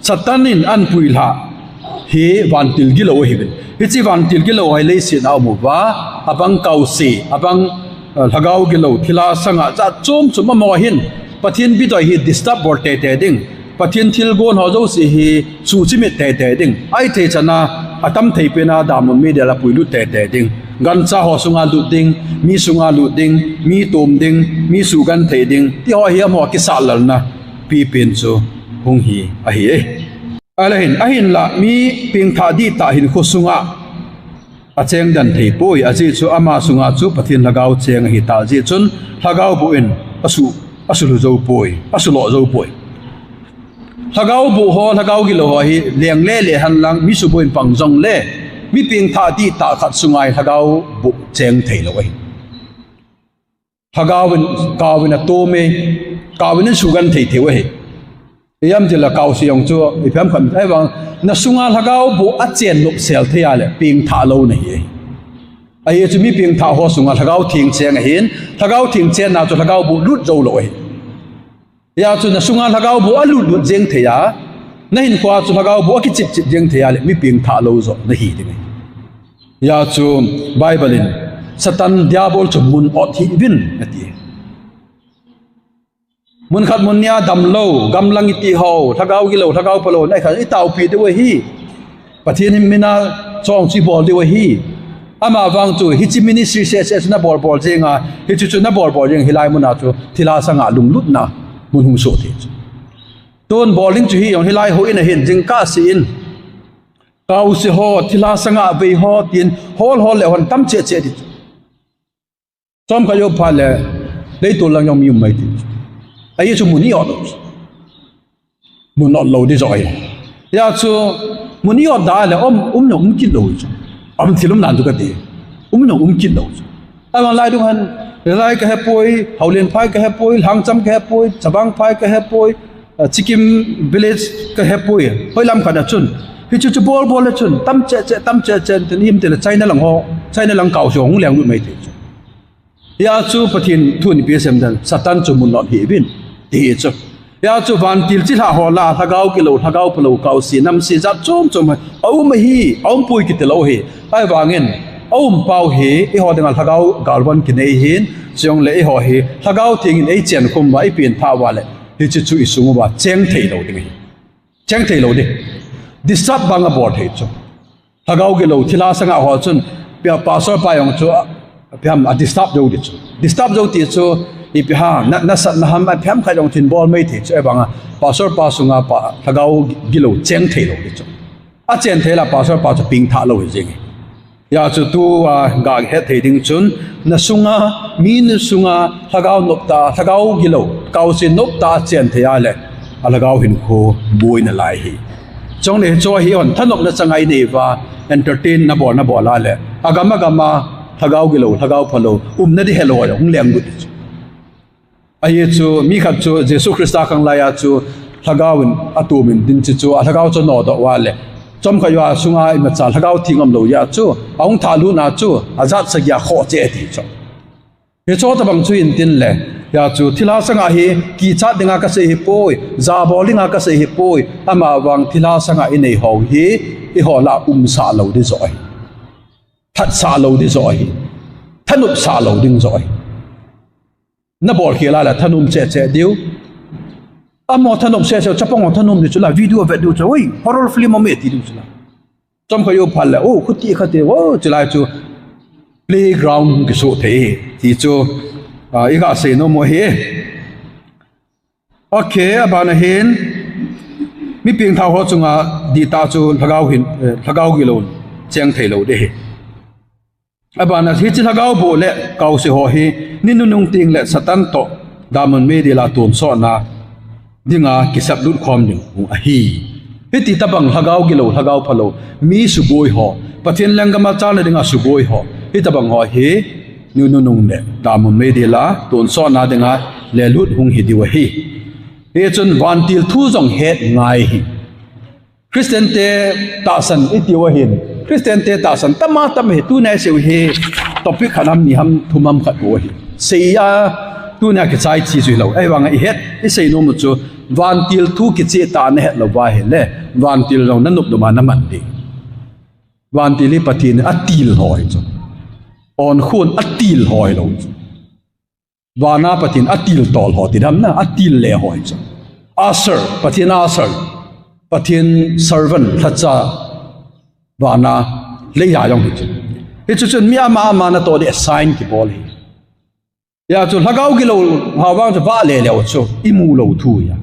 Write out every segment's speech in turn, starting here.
Satanin an puilha he vantil gilo hiben hichi vantil gilo hai le sin au mu wa abang Kaose abang lhagau gilo thila sanga cha chom chum mo hin pathin bi doi hi disturb bor te te ding pathin thil gon ho jo si hi chu chi me te te ding ai the chana atam thei pe na dam mi de la puilu te te ding gan cha ho sunga lu ding mi sunga lu ding mi tom ding mi su gan thei ding ti ho hi mo ki sa lal na pi pen chu hung hi a hi e ahin la mi ping tha di ta hin khu sunga a cheng dan thei poi a chi chu ama sunga chu pathin lagau cheng hi ta ji chun lagau bu in asu lu zo poi asu lo zo poi lagau bu ho lagau gi lo hi leng le han lang mi su boin pang jong le mi ping tha di ta khat sungai lagau bu cheng thei lo ai kawin a to me kawin su gan thei theu he yam jela Kaose yong chu ipham kham ai wang na sunga lagau bu a chen lop sel thea le ping tha lo nei ai chu mi ping tha ho sunga lagau thing cheng hin lagau thing chen na chu lagau bu lut zo lo ai ya chu na sunga lagau bu a lut jeng thea na hin kwa chu lagau bu ki chip chip jeng thea le mi ping tha lo zo na hi ding ya chu Bible in Satan diabol chu mun ot hi bin ati mun khat mun nia dam lo gam lang iti ho thagau gi lo thagau palo nai kha i tau pi de we hi pathin him mina chong chi bol de we hi ama wang chu hi chi ministry se na bol jenga hi chu na bol jeng hilai mun a chu thila sanga lunglut na mun hum so the ton bowling chu hi yong hilai ho in a hin jing ka si in Kaose ho thila sanga ve ho tin hol le hon tam che di chom ka yo pha le dei to lang yong mi mai ti ai chu muni od mun not lo di zoi ya chu muni od da le no ki lo chu thilum nan du ka ti no ki lo chu ai wang lai du han lai ka he poi haulen phai ka he poi hang cham ka he poi chabang phai ka he poi chikim village ka he poi hoi lam khana chun hi chu bol le chun tam che tin him te la China lang Kaose hong leng lu mai ti ya chu pathin thun pi sem dan Satan chu mun not hi bin ti chu ya chu van til chi la ho la thagau ki lo thagau plo Kaose nam si za chom au ma hi au pui ki te lo hi ai wangin au pau hi e ho dengal thagau galwan ki nei hin chiong le e ho hi thagau thing in e chen khum ba i pin tha wa le hi chu isungu ba cheng thei lo ding cheng thei lo de disap bang a bor thei chu thagau ki lo thila sanga ho chun pia pastor pa yong chu phiam a disturb jo ti chu i pi ha na sat na ham phiam kha jong thin bol mai the chu banga pastor pa sunga pa thagau gilo cheng thei lo chu a chen thei la pastor pa chu ping tha lo hi jing ya chu tu ga he thei ding chun na sunga min sunga thagau nop ta thagau gilo Kaose nop ta chen thei a le alagau hin kho boi na lai hi chong le cho hi on thanok na changai nei wa entertain na bo la le agama thagau gilo thagau phalo na di hello ong leng gut ai chu mi khat chu Jesu Christa kang la ya chu thagawin atumin din chu thagau chu no do wa le chom kha ya sunga i ma cha thagau thingam lo ya chu ong tha lu na chu azat sa ya kho che ti chu he cho ta bang chu in tin le ya chu thila sanga hi ki cha dinga ka se hi poi za bolinga ka se hi poi ama wang thila sanga i nei ho hi i ho la sa lo di zoi that sa lo di zoi thanup sa lo ding zoi na bor khela la thanum che diu amo thanum se chapong thanum ni chula video ve du chu oi horror film me ti du chula chom kha yo phal la o khuti khate o chula chu playground ki so the ti chu i ga se no mo he okay abana hin mi ping thau ho chunga di ta chu thagau gi lo cheng thei lo de he abana hi chi thagau bo le Kaose ho hi ninu nung ting le Satan to damon me de la ton so na dinga kisap lut khom ning a hi ti tabang thagau gi lo thagau phalo mi su boi ho pathin langama cha le dinga su boi ho hi tabang ho hi ninu nung le damon me de la ton so na dinga le lut hung hi di wa hi e chun van til thu jong het ngai hi Christian te ta san iti wa hin Christian te ta san tama tam he tu na se he topic khanam ni ham thumam khat bo hi sei ya tu na ke chai chi chu lo ai wang i het i sei no mu chu van til thu ki che ta ne het lo wa he le van til ro na nup do ma na man di van til pathin atil hoi chu on khun atil hoi lo wana pathin atil tol ho ti dam na atil le hoi chu asar pathin asar pathin servant thacha wana le ya yong chu he chu chun mi ama na to de sign ki bol hi ya chu lagau gi lo hawang chu ba le le chu imu lo thu ya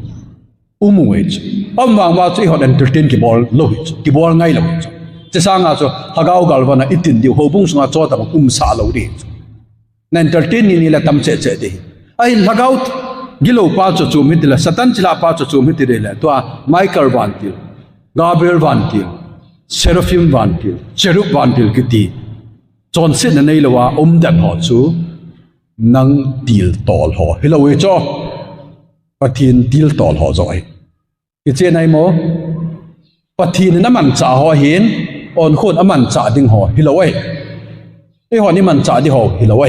umu e chu wang wa chu hot entertain ki bol lo hi chu ki bol ngai lo chu che sanga chu lagau gal wana itin di ho bung sunga cho ta sa lo di na entertain ni la tam che che di ai lagau gi lo pa chu chu mi de la satan chila pa chu chu mi de le to Michael vantil Gabriel vantil Seraphim vantil Cherub vantil ki ti chon sin na nei lo wa dan ho chu nang til tol ho hilowe cho pathin til tol ho zoi ki che nai mo pathin na man cha ho hin on khon aman cha ding ho hilowe e ho ni man cha di ho hilowe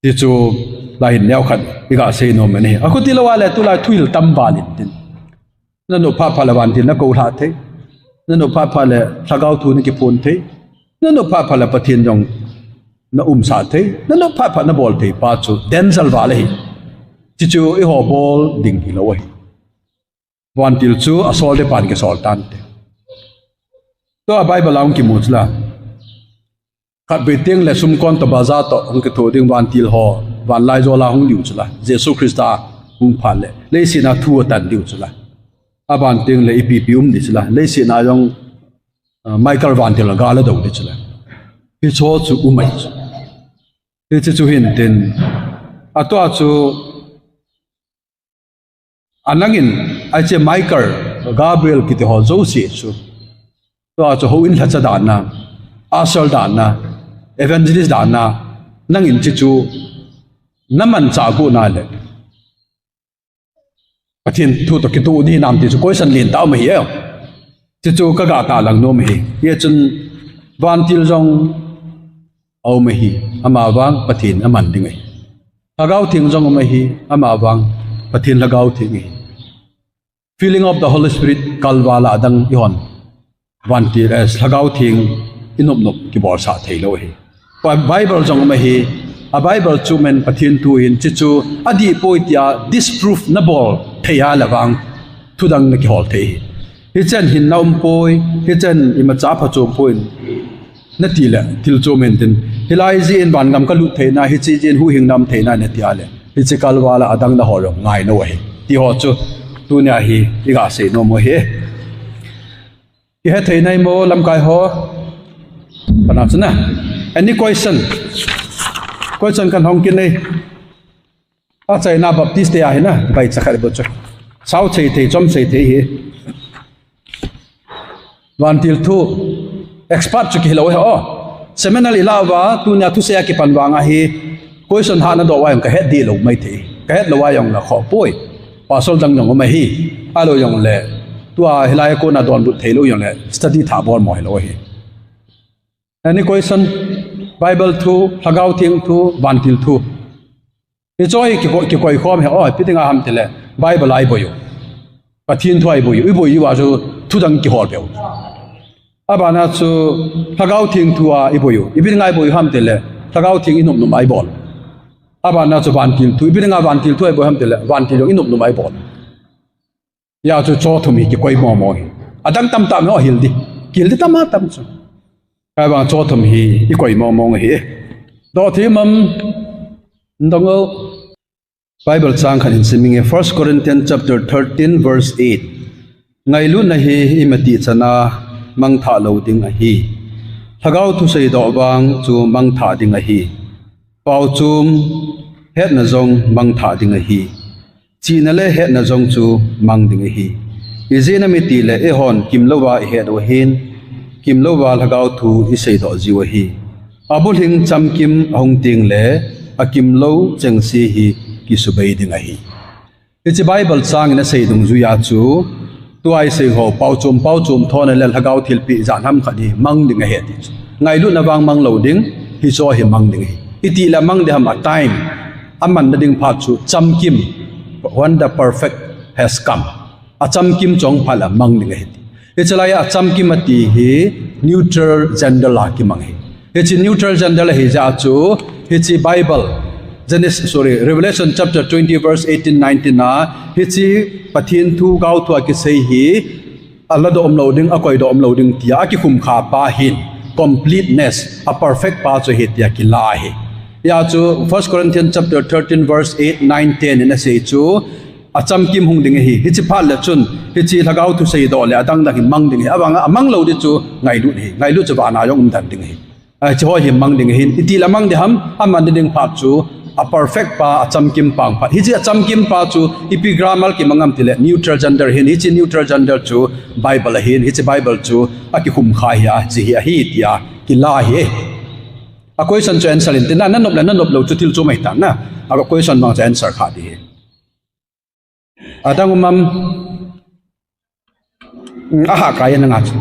ti chu la hin leo khat i ga se no me ne a khu ti lo wa le tu la thuil tam ba lin tin na no pha pha la wan tin na ko tha the na no pha le thagau thu ni ki phun the na no pha la pathin jong na sa thế nó phát phát nó bol thế ba chú denzel vào đây chỉ chú ấy họ bol đỉnh hi lâu ấy van til chú asol de pan cái sol tan thế to Bible lang ki mut la khát bê tiếng là sum con to baza to ông cái thổ tiếng van til họ van lai zo la hung liu chú la Jesus Christa hung phan lệ lấy xin na thua tan liu chú la à van tiếng là ipi đi chú la lấy xin na yong Michael van til là gala đâu đi chú la hi cho chú umai hi chu hin tin atwa chu anangin ache Michael Gabriel kiti ho zo si chu to chu ho in thacha dan na asal dan na evangelist dan na nangin chi chu naman cha gu na le pathin thu to ki tu ni nam ti chu question lin ta ma hi chi chu ka ga ta lang no ma hi ye chun van til jong au ma hi ama wang pathin aman ding ai lagau thing jong ma hi ama wang pathin lagau thing hi feeling of the Holy Spirit kalwala dang yon van til as lagau thing inop nop ki bor sa thailo hi Bible jong ma hi a Bible chu men pathin tu in chi chu adi poitia disproof na bol theya lawang thudang na ki hol the hi chen hin naum poi hi chen ima cha pha chu point na ti la til cho men tin hilai ji in ban gam ka lu the na hi chi jin hu hing nam the na ne ti ale hi chi kal wala adang na hor ngai no he ti ho chu tu nya hi i ga se no mo he ki he the nai mo lam kai ho pana chuna any question kan hong kin nei a chai na baptist te a he na bai cha khar bo chu sau chei the chom chei the hi van til thu expert chu ki lo he o seminar ilawa tu nya thu se ki panwanga hi question ha na do wa ka het di lo mai the ka het lo wa yong la kho poi pasol dang yong ma hi alo yong le tu a hilai ko na don bu the lo yong le study tha bor mo lo hi any question Bible thu lagau thing thu van til thu e choi ki koi khom he o pitinga ham tele Bible ai boyo pathin thu ai boyo i boyo wa jo thu dang ki hol beu abana chu lagau thing thu a i boyo i pitinga ai boyo ham tele lagau thing inom nom ai bol abana chu van til thu i pitinga van til thu ai boyo ham tele van til inom nom ai bol ya chu cho thumi ki koi mo mo adang tam tam no hildi kildi tama tam chu kai bang cho thum hi i koi mo mo hi do thi mam ndongo Bible chang khan in siming 1 Corinthians chapter 13 verse 8 ngai lu na hi imati chana mang tha lo ding a hi thagau thu sei do bang chu mang tha ding a hi pau chum het na zong mang tha ding a hi chi na le het na zong chu mang ding a hi izena mi ti le e hon kim lo wa he do hin kim lo wa lagau thu i sei do jiwa hi abul hing cham kim hong ting le a kim lo cheng si hi ki subei ding a hi it's a Bible sang na sei dung ju ya chu tu ai sei ho pau chum thon le lagau thil pi jan ham khadi mang ding a he ti ngai lu na wang mang lo ding hi cho hi mang ding hi iti la mang de ham a time aman na ding pha chu cham kim when the perfect has come acham kim chong phala mang ning he ichalai acham kim ati hi neutral gender la ki mang he it's neutral gender la hi ja chu it's Bible Revelation chapter 20 verse 18-19 na hichi pathin thu gau thu ki sei hi Allah do omloading akoi do omloading tia ki khum kha pa hin completeness a perfect pa chu hi tia ki la hi ya chu 1 Corinthians chapter 13 verse 8 9 10 in a sei chu acham kim hung ding hi hichi phal le chun hichi lagau thu sei do le adang da hi mang ding hi awanga amang lo di chu ngai lu chu ba na yong dan ding hi a chu hi mang ding hi ti lamang de ham aman ding phat chu a perfect pa acham kim pang phat hi chi acham kim pa chu epigrammal ki mangam tile neutral gender hin hi chi neutral gender chu Bible hin hi chi Bible chu a ki khum kha ya chi hi tia ki la hi a question to answer in tin nan nop lo chu til chu mai ta na a question bang cha answer kha di adang mam aha ka yan nga chu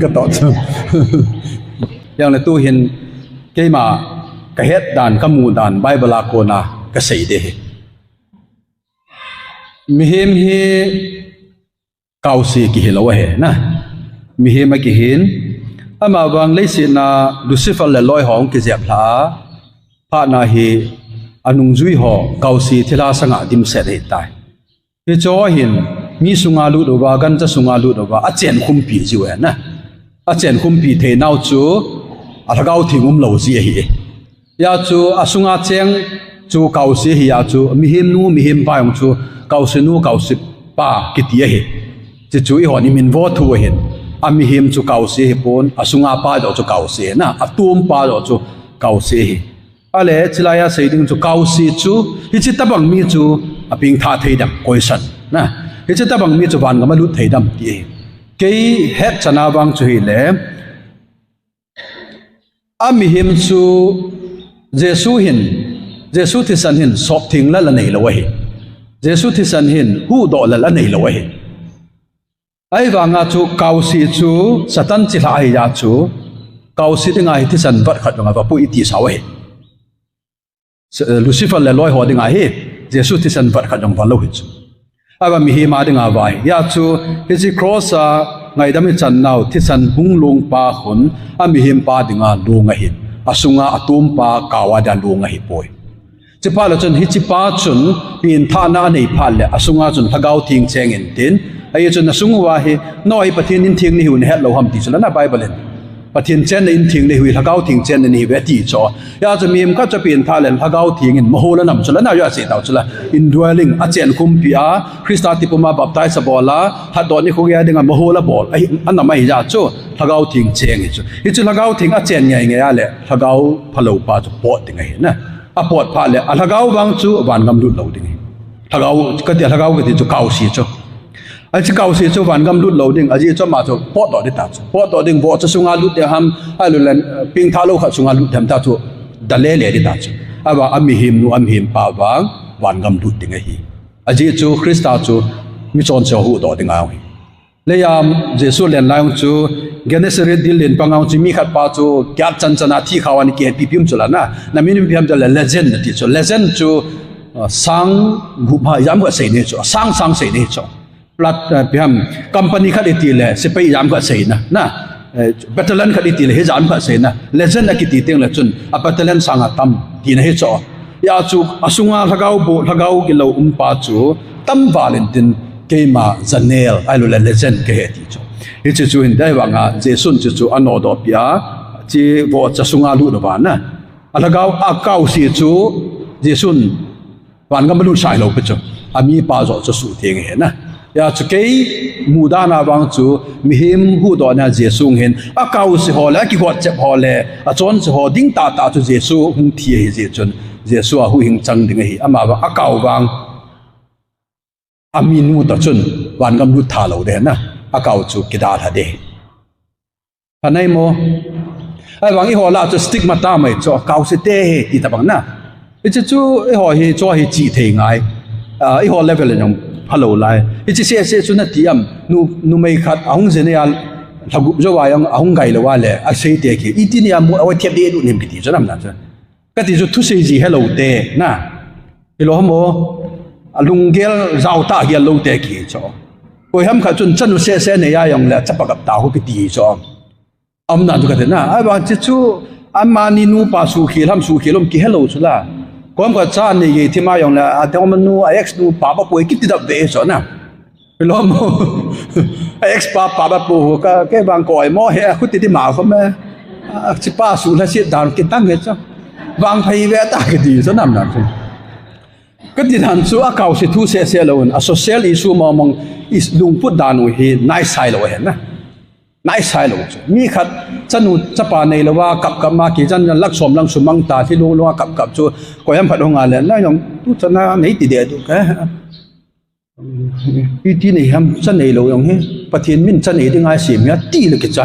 ka to chu yang le tu hin ke ma ka het dan ka mu dan Bible a ko na ka sei de mi hem hi Kaose ki helo he na mi hem ki hin ama wang le si na Lucifer le loi hong ki jep la pha na hi anung zui ho Kaose Thilha sanga dim se de tai he cho hin mi sunga lu do wa gan cha sunga lu do wa a chen khum pi ji we na a chen khum pi the nau chu a thagau thingum lo ji hi ya chu asunga cheng chu Kaose hi ya chu mi him pa yong chu Kaose nu Kaose pa ki ti hi chi chu i ho ni min vo thu hin a mi him chu Kaose hi pon asunga pa do chu Kaose na atum pa do chu Kaose hi ale chilaya seiding chu Kaose chu hi chi tabang mi chu aping tha theidam question na hi chi tabang mi chu van ga ma lut theidam ti ke het chana wang chu hi le a mi him chu Jesu thi san hin sop thing la nei lo hi Jesu thi san hin hu do la nei lo hi ai wanga chu Kaose chu satan chi la ai ya chu Kaose dinga hi thi san vat khat nga ba pu iti saw hi Lucifer le loi ho dinga hi Jesu thi san vat khat jong ba lo hi chu aba mi hi ma dinga vai ya chu hi cross a ngai dam chan nau thi san hung lung pa khun a mi him pa dinga lunga hin asunga atum pa kawa da lunga hi poi chi pa la chun hi chi pa chun pin tha na nei phal le asunga chun thagau thing cheng in tin ai chun asung wa hi noi pathin in thing ni hun het lo ham ti chula na Bible en pathin chen in thing ni hui thagau thing chen ni ve ti cho ya chu mim ka cha pin tha len thagau thing in mohola nam chula na ya se taw chula indwelling a chen kum pia Krista ti puma baptize bola ha do ni khu ya dinga mohola bol ai an mai ja chu thagau thing cheng hi chu thagau thing a chen ngai ngai ya le thagau phalo pa chu pot dinga hi na a pot pha le a thagau wang chu wan gam lut lo ding thagau ka ti thagau ka ti chu Kaose chu ai chi Kaose chu wan gam lut lo ding aji chu ma chu pot do de ta chu pot do ding vo chu sunga lut de ham ai lu len ping tha lo kha sunga lut tham ta chu da le de ta chu aba ami him pa wang wan gam lut ding hi aji chu Krista chu mi chon cho hu do ding ai le yam Jesu len lang chu Genesaret dil len pangau chu mi khat pa chu kya chan chana thi khawani ke pipim chula na minim piam cha legend ti chu legend chu sang gupha yam ga sei ne chu sang sei ne chu plat piam company khat ti le se pe yam ga sei na battalion khat ti le he jam ga sei na legend ki ti teng la chun a battalion sanga tam ti na he chu ya chu asunga lhagau ki lo pa chu tam valentine keima zanel ai lo legend ke he ti chu hi chu hin dai wanga Jesu chu ano do pia chi vo cha sunga lu do ba na alagau a Kaose chu Jesu wan ga lu sai lo pe chu ami pa zo chu su theng he na ya chu ke muda na wang chu mi him hu do na Jesu hin a Kaose ho la ki ho chep ho le a chon chu ho ding ta chu Jesu hung thi he Jesu a hu hing chang ding hi ama wa a kau wang amin mu ta chun wan gam lu tha lo de na akau chu kida tha de anai mo ai wang i ho la chu stigmata mai cho Kaose te he ti ta bang na i chu i ho hi cho hi chi the ngai i ho level nyong hello lai i chi se chu na tiam nu mai khat ahung jene ya thagu jo wa yang ahung gai lo wa le a sei te ki i ti ni am awa thiap de du nim ki ti cho nam na cha ka ti chu thu sei ji hello te na i lo mo lung gel rau ta gel lo te ki cho koi ham kha chun chanu se ne ya yong la chapa gap ta ho ki ti cho am na du ka na ai ba chi chu amani nu pa su khi lam su khi lom ki hello chu la kom ka cha ni gi thi ma yong la a te man nu x nu pa ba poi ki ti da ve so na lo mo x pa ba po ka ke bang koi mo he khu ti ma ko me chi pa su la si dan ki tang he cho bang phai ve ta ki ti so nam na cái gì thằng chú à cầu sẽ thu sẽ luôn à social issue mà mong is lung put đàn nuôi hi nai sai rồi hả na nai sai rồi mi khát chân nu chấp bà này làว่ากับมากี่chânลักสมลังสุมังตาที่รู้ว่ากับchúก็ยังผัดหงายเลยแล้วยังทุกchânไหนติดเดียดcáiที่นี่ham chân này rồiยังเฮ้ประเทศมินchân nàyที่ง่ายสิมีตีเลยกิจใจ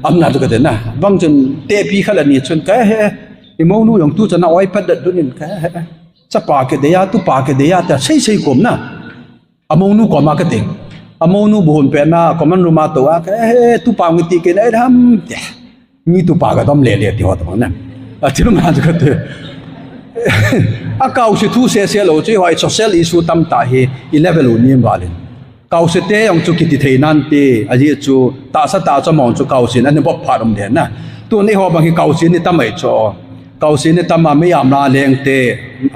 อำนาจก็เด่นนะบางจนเตะปีขนาดนี้จนcáiเฮ้ไอ้มองนู้ยังทุกchânเอาไว้พัดดุนcáiจะปากเดียตุปากเดียแต่ใช่กลมนะอามงนูก็มาก็ติงอามงนูบุญเป็นมาก็มันรู้มาตัวตุปากมิติกันไอ้ทำมีตุปากก็ต้องเลี้ยที่หัวตรงนั้นที่รู้มาจะก็ตัวอาเก่าสิทุเสียเราจะว่า social issue ตั้มตาเฮอีเลเวลนี้มาเลยเก่าสิเตยองจุกิติเทนันเตอาจีจูตาสตาจะมองจุเก่าสินั่นนี่บอกผ่านมเดียนนะตัวนี้หัวบางทีเก่าสินี่ตั้มไม่จ่อเก่าสินี่ตั้มมาไม่ยามนาเลงเต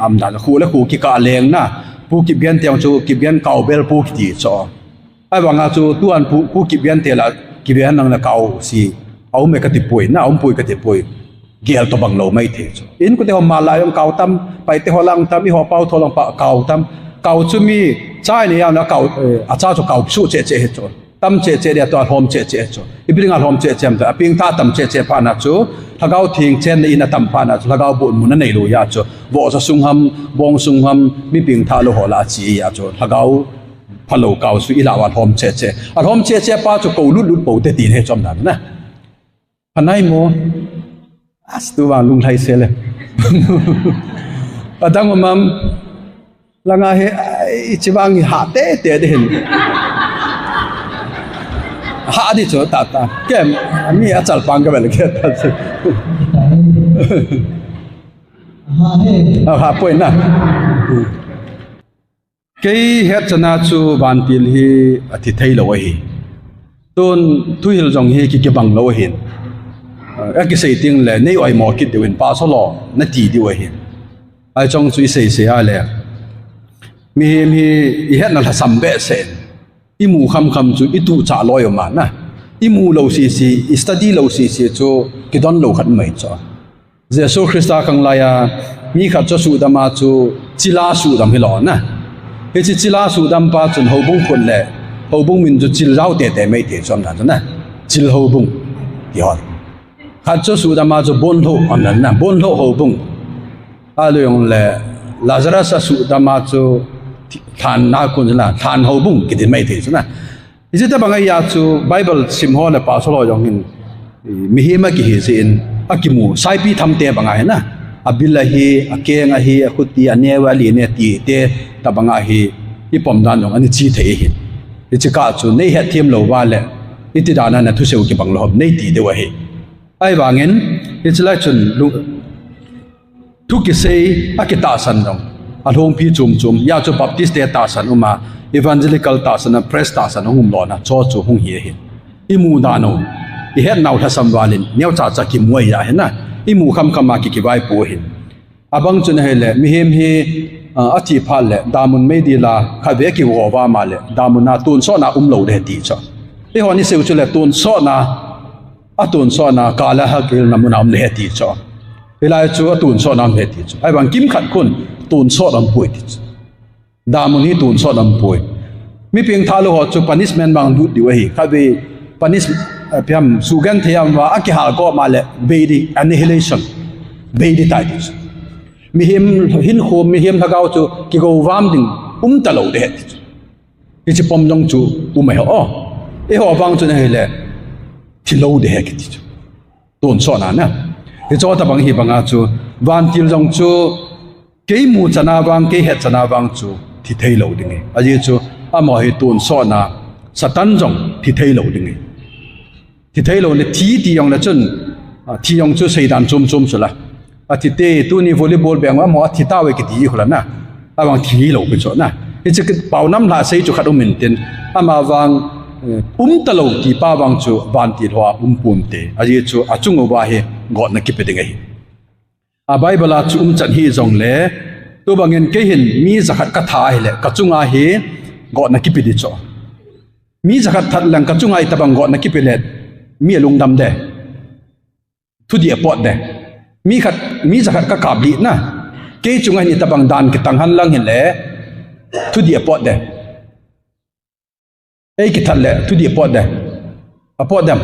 อำนาจคู่และคู่กิกาเลงนะผู้กิบเบียนเตียงจูกิบเบียนเก่าเบลผู้กิตีจ่อไอ้บางอาจูตัวอันผู้กิบเบียนเตละกิบเบียนนั่งละเก่าสิเอาไม่กระติป่วยนะเอาป่วยกระติป่วยเกี่ยวตัวบังโลไม่เทจ่ออินก็เดี๋ยวมาลายองเก่าตั้มไปเดี๋ยวลังตั้มมีหัวเป้าทอลังปะเก่าตั้มเก่าจูมีใช่เนี่ยนะเก่าอาจารย์จูเก่าสู้เจ๊จ่อตั้มเจ๊เดียวตัวหอมเจ๊จ่ออีปิงอาหอมเจ๊มแต่ปิงท่าตั้มเจ๊พานาจูถ้าเขาทิ้งเช่นในอินตั้มพานาจูถ้าเขาบุญมุนนั่นในรูยาจูบ่จะสุงหำบงสุงหำมีปิงท่าโลหะลาจียาจูถ้าเขาพะโลเก่าสุอีลาวหอมเจ๊อาหอมเจ๊ป้าจูเก่าลุดปูเตตีนให้จอมนั้นนะพันไหนโมอัสตัวลุงไทยเสเลยอาดังมัมลังอาเฮจิบังหาเตเดเห็นหาดิโจตาแกมีอาจารย์ปังก็แบบแกตัดสิหาป่วยนะเกี่ยเหตุจะน่าจูบันทิลฮีอธิเทยโลหิต้นทุยลจงฮีกิบังโลหินกิเสียติงเลยในวัยหมอกิดเดินป่าสลอนั่นตีดีหินไอจงจุยเสียอะไรมีเหตุนั่นละสัมเบเซนอีมูคำจูอีตูจ่าลอยออกมานะอีมูเราซีอีสตัดดี้เราซีจูกิดอนเราขัดไม่จ้าเจสุคริสต์กังลายมีขัดจะสูดมาจูจิลาสูดำให้หลอนนะเฮจิลาสูดำป้าจนหัวบุ้งคนเลยหัวบุ้งมินจูจิลเราเตะไม่เตะจอมนั้นนะจิลหัวบุ้งที่หอดขัดจะสูดมาจูบนโถอันนั้นนะบนโถหัวบุ้งอะไรอย่างเลยลาซารัสสูดมาจูทานน่าคุณนะทานหัวบุ้งกินไม่ถึงนะอีเจ้าบางอย่างจูไบเบิลสิมฮอลป่าสโลอย่างนี้มีเหตุกี่เหตุสินอากิมูไซปีทำเตะบางอย่างนะอาบิลลาฮีอาเกงอาฮีอาคุตีอันเนวาลีเนตีเตะแต่บางอย่างฮีอีปอมดานอย่างอันนี้จีเทหินอีเจ้าจูในเหตุที่มโลวาเลอีติดานั้นทุเซวกิบังโลในตีเดวะฮีไอ้บางอย่างอีเจ้าจุนทุกกิเซอากิตาสันดงอาหงพีจุมยาจูบัพติสเตตาสันอุมาevangelical ตาสันเพรสตาสันหงหลอนะโจจูหงเฮียหินอิมูดานุอีเห็นนาวทัศมวาลินเนียวจ่ากิมวยยาเห็นนะอิมูคำมากิไว้ปูหินอาบังจุนเฮเลมิเฮมฮีอธิพัลเลดามุนไม่ดีลาขัดเวกิววามาเลดามุนาตูนโซนาโลเดตีจ้ะไอ้หัวนี้เซลจุเลตูนโซนาตูนโซนากาลาฮักิลนามุนาเลตีจ้ะเวลาจูตูนโซนามเลตีจ้ะไอ้บางกิมขัดคนตูนโซนามป่วยติดดามุนีตูนโซนามป่วยมีเพียงทาลุหัวจู punishment บางดูดีเว้ยขัดเว punish เพียงสุกันเทียมว่าอักขหาก็มาเลเบดี annihilation เบดีตายดิมีหิมหินโคมมีหิมทักเอาจูกิโกวามดิงตลอดเด็ดที่จะปมจงจูไม่เหรอไอ้หัวฟังจูนี่แหละที่เราเด็ดที่จูต้นสอนนะที่จะว่าถ้าบางทีบางอาจูวันที่จงจูเกี่ยมูจนาวังเกี่ยเหตุจนาวังจูที่เที่ยวดิ่งไอ้ยี่จูอามาให้ต้นสอนนะสตันจงที่เที่ยวดิ่งที่เที่ยวเนี่ยที่ยองละจนที่ยองจูใส่ดันจุ่มสุดละอาทิตย์ตัวนี้วอลเลย์บอลแบ่งว่าหมออาทิตย์ตาเวกิตีคนละนะ awang thi lo pe cho na hi chi pau nam la sei chu khat min ten ama wang talo ki pa wang chu van ti hwa pum te aji chu achung wa he god na ki pe ding hi a bible a chu chan hi zong le tu bangen ke hin mi zakhat ka tha hi le ka chunga hi god na ki pe di cho mi zakhat that lang ka chunga i tabang god na ki pe le mi lung dam de thu di pot de mi zakhat ka kabli na ke chunga ni tabang dan ki tang han lang hin le thu di pot de ei ki that le thu di pot de a pot dam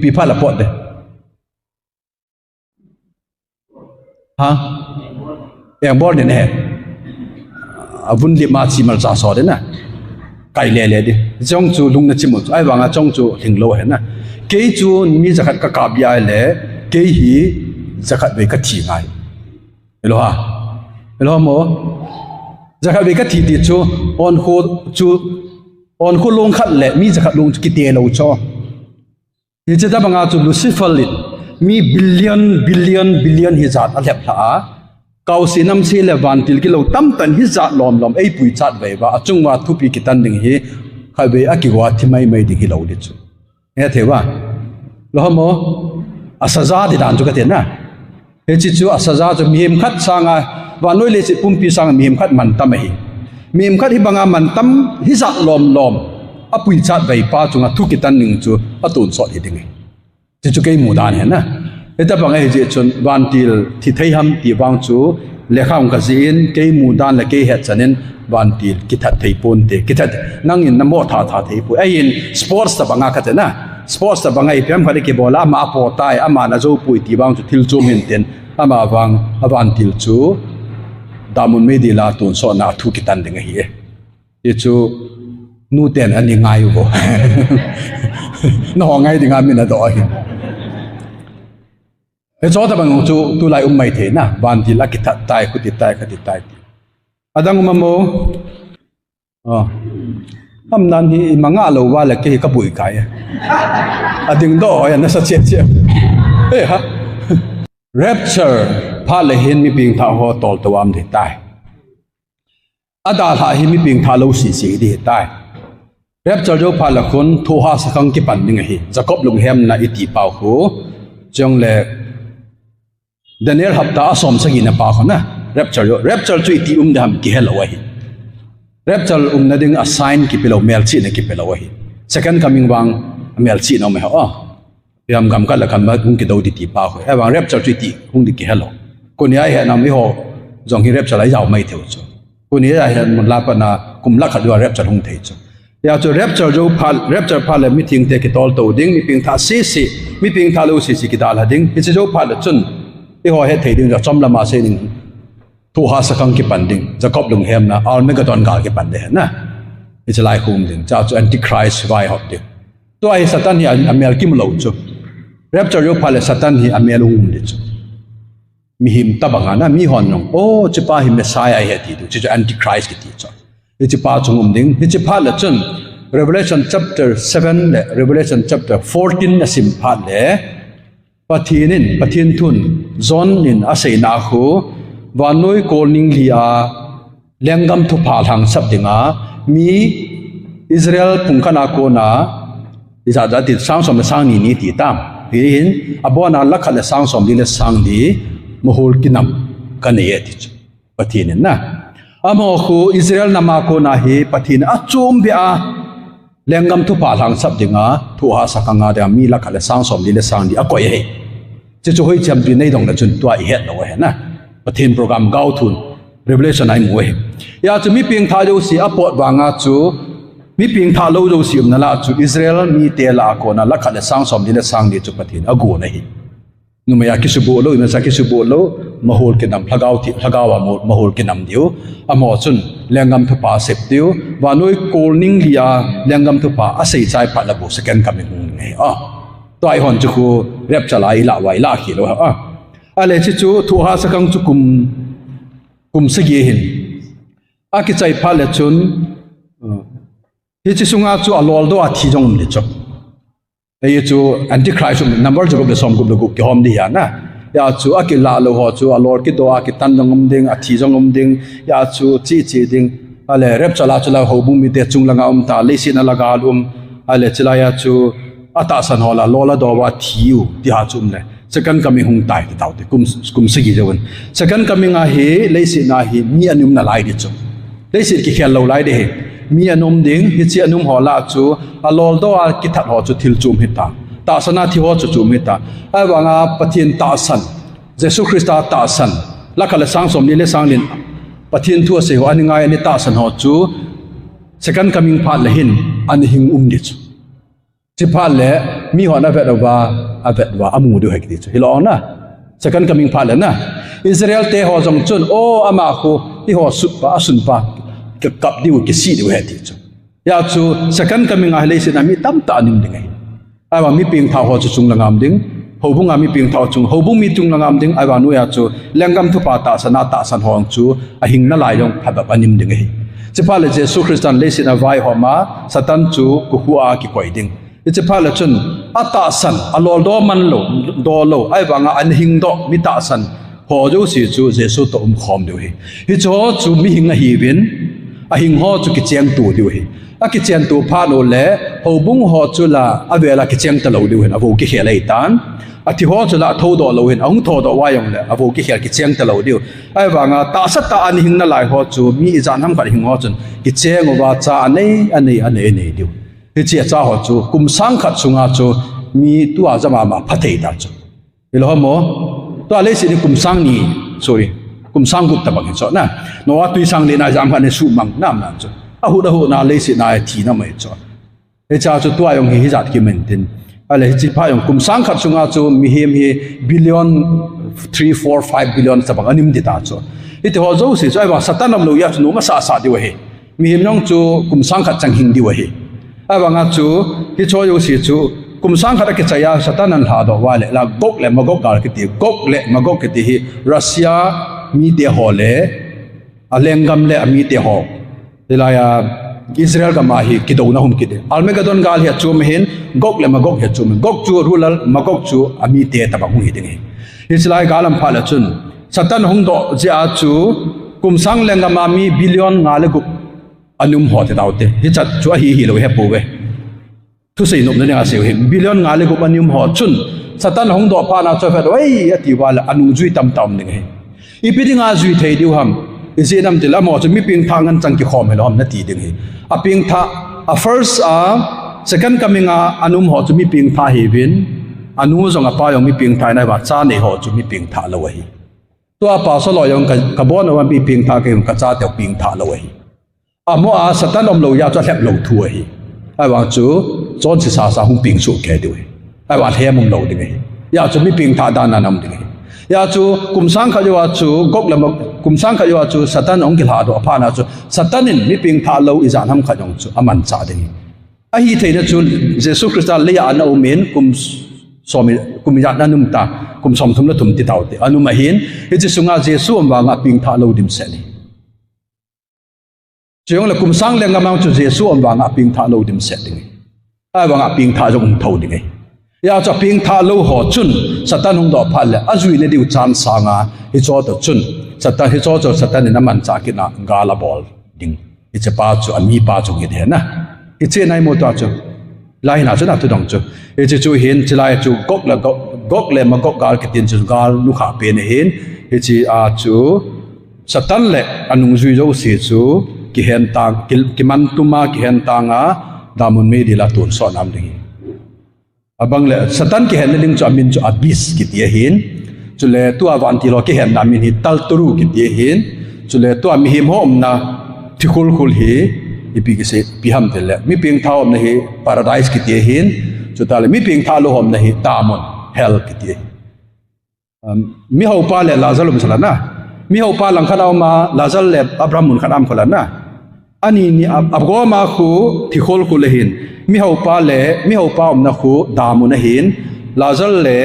pi pha la pot de ha yang bol ne avun li ma chi mal cha so de na kai le de jong chu lung na chimu ai wanga chong chu hing lo he na ke chu mi zakhat ka ka bia le ke hi zakhat be ka thi ngai elo ha elo mo zakhat be ka thi ti chu on kho long khat le mi zakhat long ki te lo cho ni che ta banga chu lucifer lit mi billion hi zat a lep tha Kaose nam se le vantil ki lo tam tan hi zat lom ei pui chat ve ba achung wa thu pi ki tan ding hi khai be a ki wa thi mai ding hi lo di chu e the wa lo mo asaza di dan chu ka te na he chi chu asaza chu mihim khat sanga wa noi le chi pum pi sang mihim khat man tam hi mihim khat hi banga man tam hi zat lom a pui chat ve pa chunga thu ki tan ning chu a tun so hi ding chi chu ke mu dan he na eta bang ai je chon vantil thi thei ham ti wang chu lekham ka zin ke mu dan la ke he chanen vantil ki that thei pon te ki that nang in namo tha thei pu ai in sports ta banga ka te na sports ta banga i pem khari ke bola ma po tai ama na zo pui ti wang chu thil chu min ten ama wang vantil chu damun me di la tun so na thu ki tan ding hi e chu nu ten ani ngai bo no ngai ding a min na do hi e cho ta bang chu tu lai mai the na van ti la ki that tai khu ti tai kha ti tai adang ma mo am nan hi manga lo wa la ke ka bui kai ading do ya na sa che e ha rapture pha le hen mi ping tha ho tol to am de tai ada ha hi mi ping tha lo si di tai rapture jo pha la khun thu ha sa khang ki pan ding hi jacob lung hem na iti pau khu chong le Daniel hapta asom sagi na pa khona rapture chu iti dam ki hello hi rapture na ding a sign ki pelo mel chi na ki pelo hi second coming wang mel chi no me ha yam gam ka la kan ba kum ki do ti pa ho e wang rapture chu iti di ki hello ko ni ai ha na mi ho jong hi rapture lai yaw mai theu chu ko ni ai ha mun la pa na kum la khat wa rapture hung thei chu ya chu rapture phal mi thing te ki tol to ding mi ping tha si mi ping tha lo si ki dal ha ding hi chu phal chun i ho he thei ding ja chom lama se ning thu ha sakang ki panding jacob lung hem na armageddon gal ki pande na it's like home ding cha chu antichrist vai hot de to ai satan hi amel kim lo chu rapture yo phale satan hi amel hum de chu mi him tabanga na mi hon nong o chipa hi messiah he ti chu antichrist ki ti chu chi pa chung ding chi phale chun revelation chapter 7 le revelation chapter 14 na sim phale pathin thun zon in asei na khu wanoi kolning lia lengam thu phal hang sap dinga mi israel pungkhana ko na iza da ti sang som sang ni ti tam hin abona lakha le sang som le sang di mohol kinam kane ye ti pathin na amo khu israel nama ko na hi pathin a chum bia lengam thu phal hang sap dinga thu ha sakanga da mi lakha le sang som le sang di akoi he che cho hoi cham bi nei dong la chun tua I het lo he na pathin program gau thun revelation ai mu he ya chu mi ping tha jo si apot wanga chu mi ping tha lo jo si na la chu israel mi te la ko na la khat le sang som di le sang di chu pathin ago na hi nu ma ya ki su bo lo na sa ki su bo lo mahol ke nam lagaw thi lagawa mahol ke nam diu amo chun lengam thu pa sep diu wa noi kolning lia lengam thu pa asei chai pa la bo second coming nge to ai hon chu khu rep chalai la wai la khi lo ale chi chu thu ha sakang chu kum se ge hin a ki chai pha le chun hi chi sunga chu alol do a thi jong le chu ei chu antichrist number chu le som gu ki hom di ya na ya chu akila lo ho chu alor ki do akitan jong ding athi jong ding ya chu chi ding ale rep chala ho bu mi te chung langa ta le sin alaga ale chila ya chu ata san hola lola do wa thiu ti ha chum le second coming hung tai ti tau te kum sigi jawon second coming a he le sin na hi mi anum na lai di chu le sin ki khel lo lai de he mi anum ding hi chi anum hola chu alol do a ki that ho chu thil chum hita ta sana thi ho chu chum hita ai wanga pathin ta san jesu christa ta san la khala sang som ni le sang lin pathin thu se ho ani ngai ani ta san ho chu second coming phat le hin ani hing di chu chi phat le mi ho na vet wa amu du hek di chu hilo na second coming phat le na Israel te ho jong chun o ama khu hi ho sup pa asun pa ke kap diu ke si diu he ti chu ya chu second coming a le sin ami tam ta nim ding ai ai wa mi ping tha ho chu chung langam ding ho bu nga mi ping tha chung ho bu mi chung langam ding ai wa nu ya chu lengam thu pa ta sana ta san hong chu a hing na lai jong phab anim ding ai chi pa le jesu christian le sin a vai ho ma satan chu ku hu a ki koi ding chi pa le chun ata san alol do man lo ai wa nga an hing do mi ta san ho jo si chu jesu to khom de hi cho chu mi hing a hi win a hing ho chu ki cheng tu de hi a ki cheng tu pha no le ho bung ho chu la a vela ki cheng ta lo de hin a vo ki khelai tan a thi ho chu la tho do lo hin ong tho do wa yong le a vo ki khel ki cheng ta lo de ai wa nga ta sat ta an hing na lai ho chu mi jan ham ka hing ho chun ki cheng wa cha anei de hi che cha ho chu kum sang khat sunga chu mi tu a jama ma phathei ta chu bilo mo to ale si ni kum sang ni sorry kum sang gup ta bang cho na no wa tui sang le na jam khan ne su mang nam na cho a hu na le si na thi na mai cho e cha chu tu ayong hi jat ki men tin ale chi pha yong kum sang khat sunga chu mi hem hi billion 3 4 5 billion sa bang anim di ta cho ite ho zo si chai ba satanam lo ya chu no ma sa di wa he mi hem nong chu kum sang khat chang hing di wa he a ba nga chu hi cho yo si chu kum sang khat ke chaya satanan ha do wa le la gok le magok ka ke ti gok le magok ke ti hi Russia mi te ho le alengam le ami te ho dilaya Israel ka ma hi ki do na hum ki de almegadon gal hi chu me hin gok le magok he chu me gok chu rulal magok chu ami te ta ba hu hi ding Israel galam pha la chun satan hung do je a chu kum sang lengam ami billion ngale gup anum ho te daute hi chat chu hi lo he pu we tu sei nom na se he billion ngale gup anum ho chun satan hung do pha na cho pha oi ati wala anu jui tam ding he ipidinga zui thei diu ham isinam tila mo chu mi ping thangan chang ki khom helom na ti ding hi a ping tha a first a second coming a anum ho chu mi ping tha hi win anu zong a pa yong mi ping tha na ba cha nei ho chu mi ping tha lo hi to a pa so lo yong ka bon wa mi ping tha ke ka cha te ping tha lo hi a mo a satan om lo ya cha hlep lo thu hi ai wa chu chon chi sa hung ping su ke du hi ai wa he mong lo ding hi ya chu mi ping tha da na nam ding hi ya chu kum sang kha yo chu gok lam kum sang kha yo chu satan ong ki la do pha na chu satanin mi ping tha lo i jan ham kha jong chu aman cha de a hi theina chu jesu christa le ya na umen kum ya na num ta kum som thum la thum ti taw te anu ma hin hi chi sunga jesu am wa nga ping tha lo dim se ni chong la kum sang le nga ma chu jesu am wa nga ping tha lo dim se ding ai wa nga ping tha jong thau ding ya cha ping tha lo ho chun satan hung do phal le azui ne diu chan sanga hi cho to chun satan hi cho satan ne man cha ki na gala bol ding i che pa chu ami pa chu ge de na i che nai mo to chu lai na chu na tu dong chu i che chu hin chilai chu gok le ma gok gal ki tin chu gal lu kha pe ne hin i chi a chu satan le anung zui zo si chu ki hen tang ki man tuma ki hen tanga damun me di la tun so nam ding abang le satan ki hen ling chu amin chu abis ki ti hin chu le tu awan ti lo ki hen na min hi tal turu ki ti hin chu le tu mi him hom na thikul khul hi ipi ki se pi ham tel le mi ping thaom na hi paradise ki ti hin chu ta le mi ping tha lo hom na hi tamon hell ki ti mi ho pa le lazalum sala na mi ho pa lang khanaw ma lazal le abrahamun khanam khola na ani ni abgo ma khu thikul khul hin mi ho pa om na khu damu na hin lazal le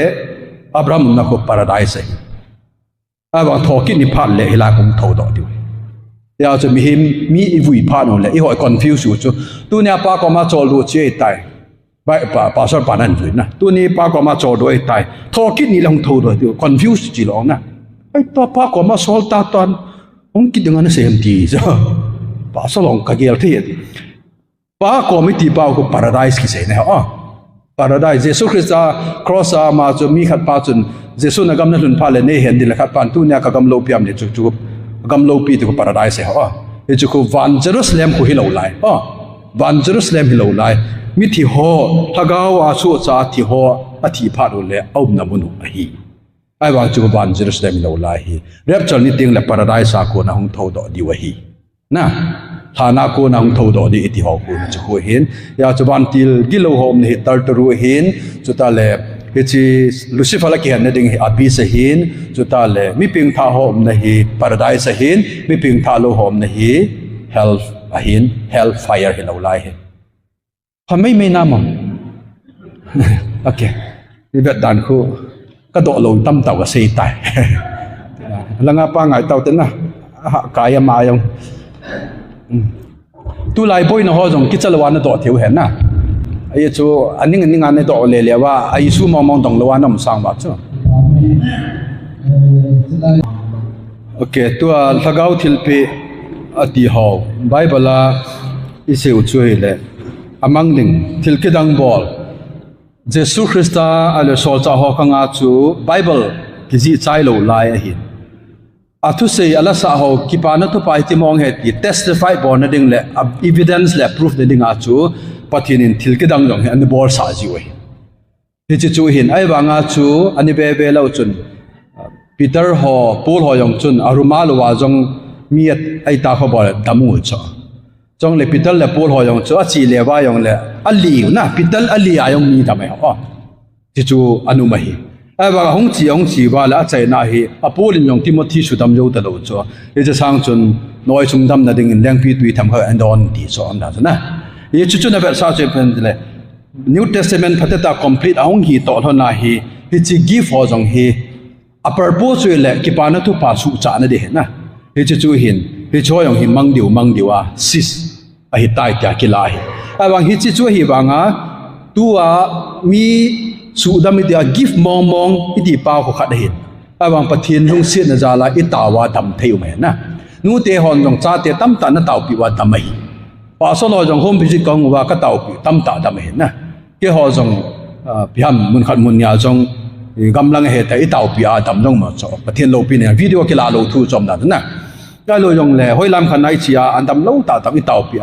abraham na khu paradise aba thoki ni phat le hila kum tho do diu ya chu mi vui pha no le I ho confuse chu tu nya pa ko ma chol du che tai bài pastor bản anh rồi na tu ni pa có mà cho đôi tai thọ kít ni lòng thâu rồi confuse chỉ lòng na ai to pa có mà sol ta toàn ông kít dengan xem ti so pastor lòng cái gì thế pa có mấy ti bao của paradise cái gì này paradise Jesus Christ cross mà cho mi khát pa chun Jesus na gam na lun pa le ne hen di la khát pan tu nya ka gam lo piam ne chu gam lo pi tu paradise ha chu ko van Jerusalem ko hilau lai van Jerusalem hilau lai mi thi ho thagao a chu cha thi ho a thi pha ro le om na munu a hi ai wang chu van Jerusalem hilau lai hi rapture ni ting la paradise a ko na hong tho do di wa hi na thana ko na hong tho do di ti ho ko chu ko hin ya chu van til gilo hom ni tar ru hin chu ta le hi Lucifer la ki han ding hi abi sa hin chu ta le mi ping tha hom na hi paradise hin mi ping tha lo hom na hi hell a hin hell fire hi lo lai hi hamai mai na mo okay ni bet dan khu ka do lo tam taw ka sei tai langa pa ngai taw ten na kaya ma yong tu lai boy na ho jong ki chalwa na do theu hen na ai chu aning an do le le wa ai su mong mong dong lo wa nam sang ba chu okay tu thagau thilpi ati ho bible a iseu chu le amang ding thilkidang bol Jesus Christa ale sol cha ho khanga chu bible ki ji chai lo lai a hin athu sei ala sa ho ki pa na to pai ti mong he ti testify bon na ding le evidence le proof de ding a chu pathin in thilkidang jong he an bol sa ji we hi chi chu hin ai wanga chu ani be be lo chun Peter ho Paul ho yong chun aruma lo wa jong miat ai ta kho bol damu cho trong le Peter le Paul ho yong chu a chi le wa yong le ali na Peter ali a yong mi da mai ho chi chu anu mai ai wa hong chi wa la chai na hi a Paul in yong Timothy su dam yo ta lo cho e cha sang chun noi chung dam na ding leng pi tui tham ha and on ti so am da na ye chu chu na ver sa che pen le New Testament phatata complete ahong hi to thon na hi chi give ho jong hi a purpose le ki pa na tu pa su cha na de na hi chu hin hi cho yong hi mang diu a sis a hi tai kya ki la hi awang hi chu hi wanga tu a mi su dam dia give mong iti pa ko khat hin awang pathin hung sit na jala itawa dam theu me na nu te hon jong cha te tam ta na taw pi wa dam mai pa so lo jong home visit kong wa ka taw pi tam ta dam hin na ke ho jong piam mun khat mun ya jong gam lang he ta itaw pi a dam jong ma cho pathin lo pi ne video ke la lo thu chom na na cái lối dùng lệ hoi làm khăn này chỉ anh đâm lâu ta đâm tàu bị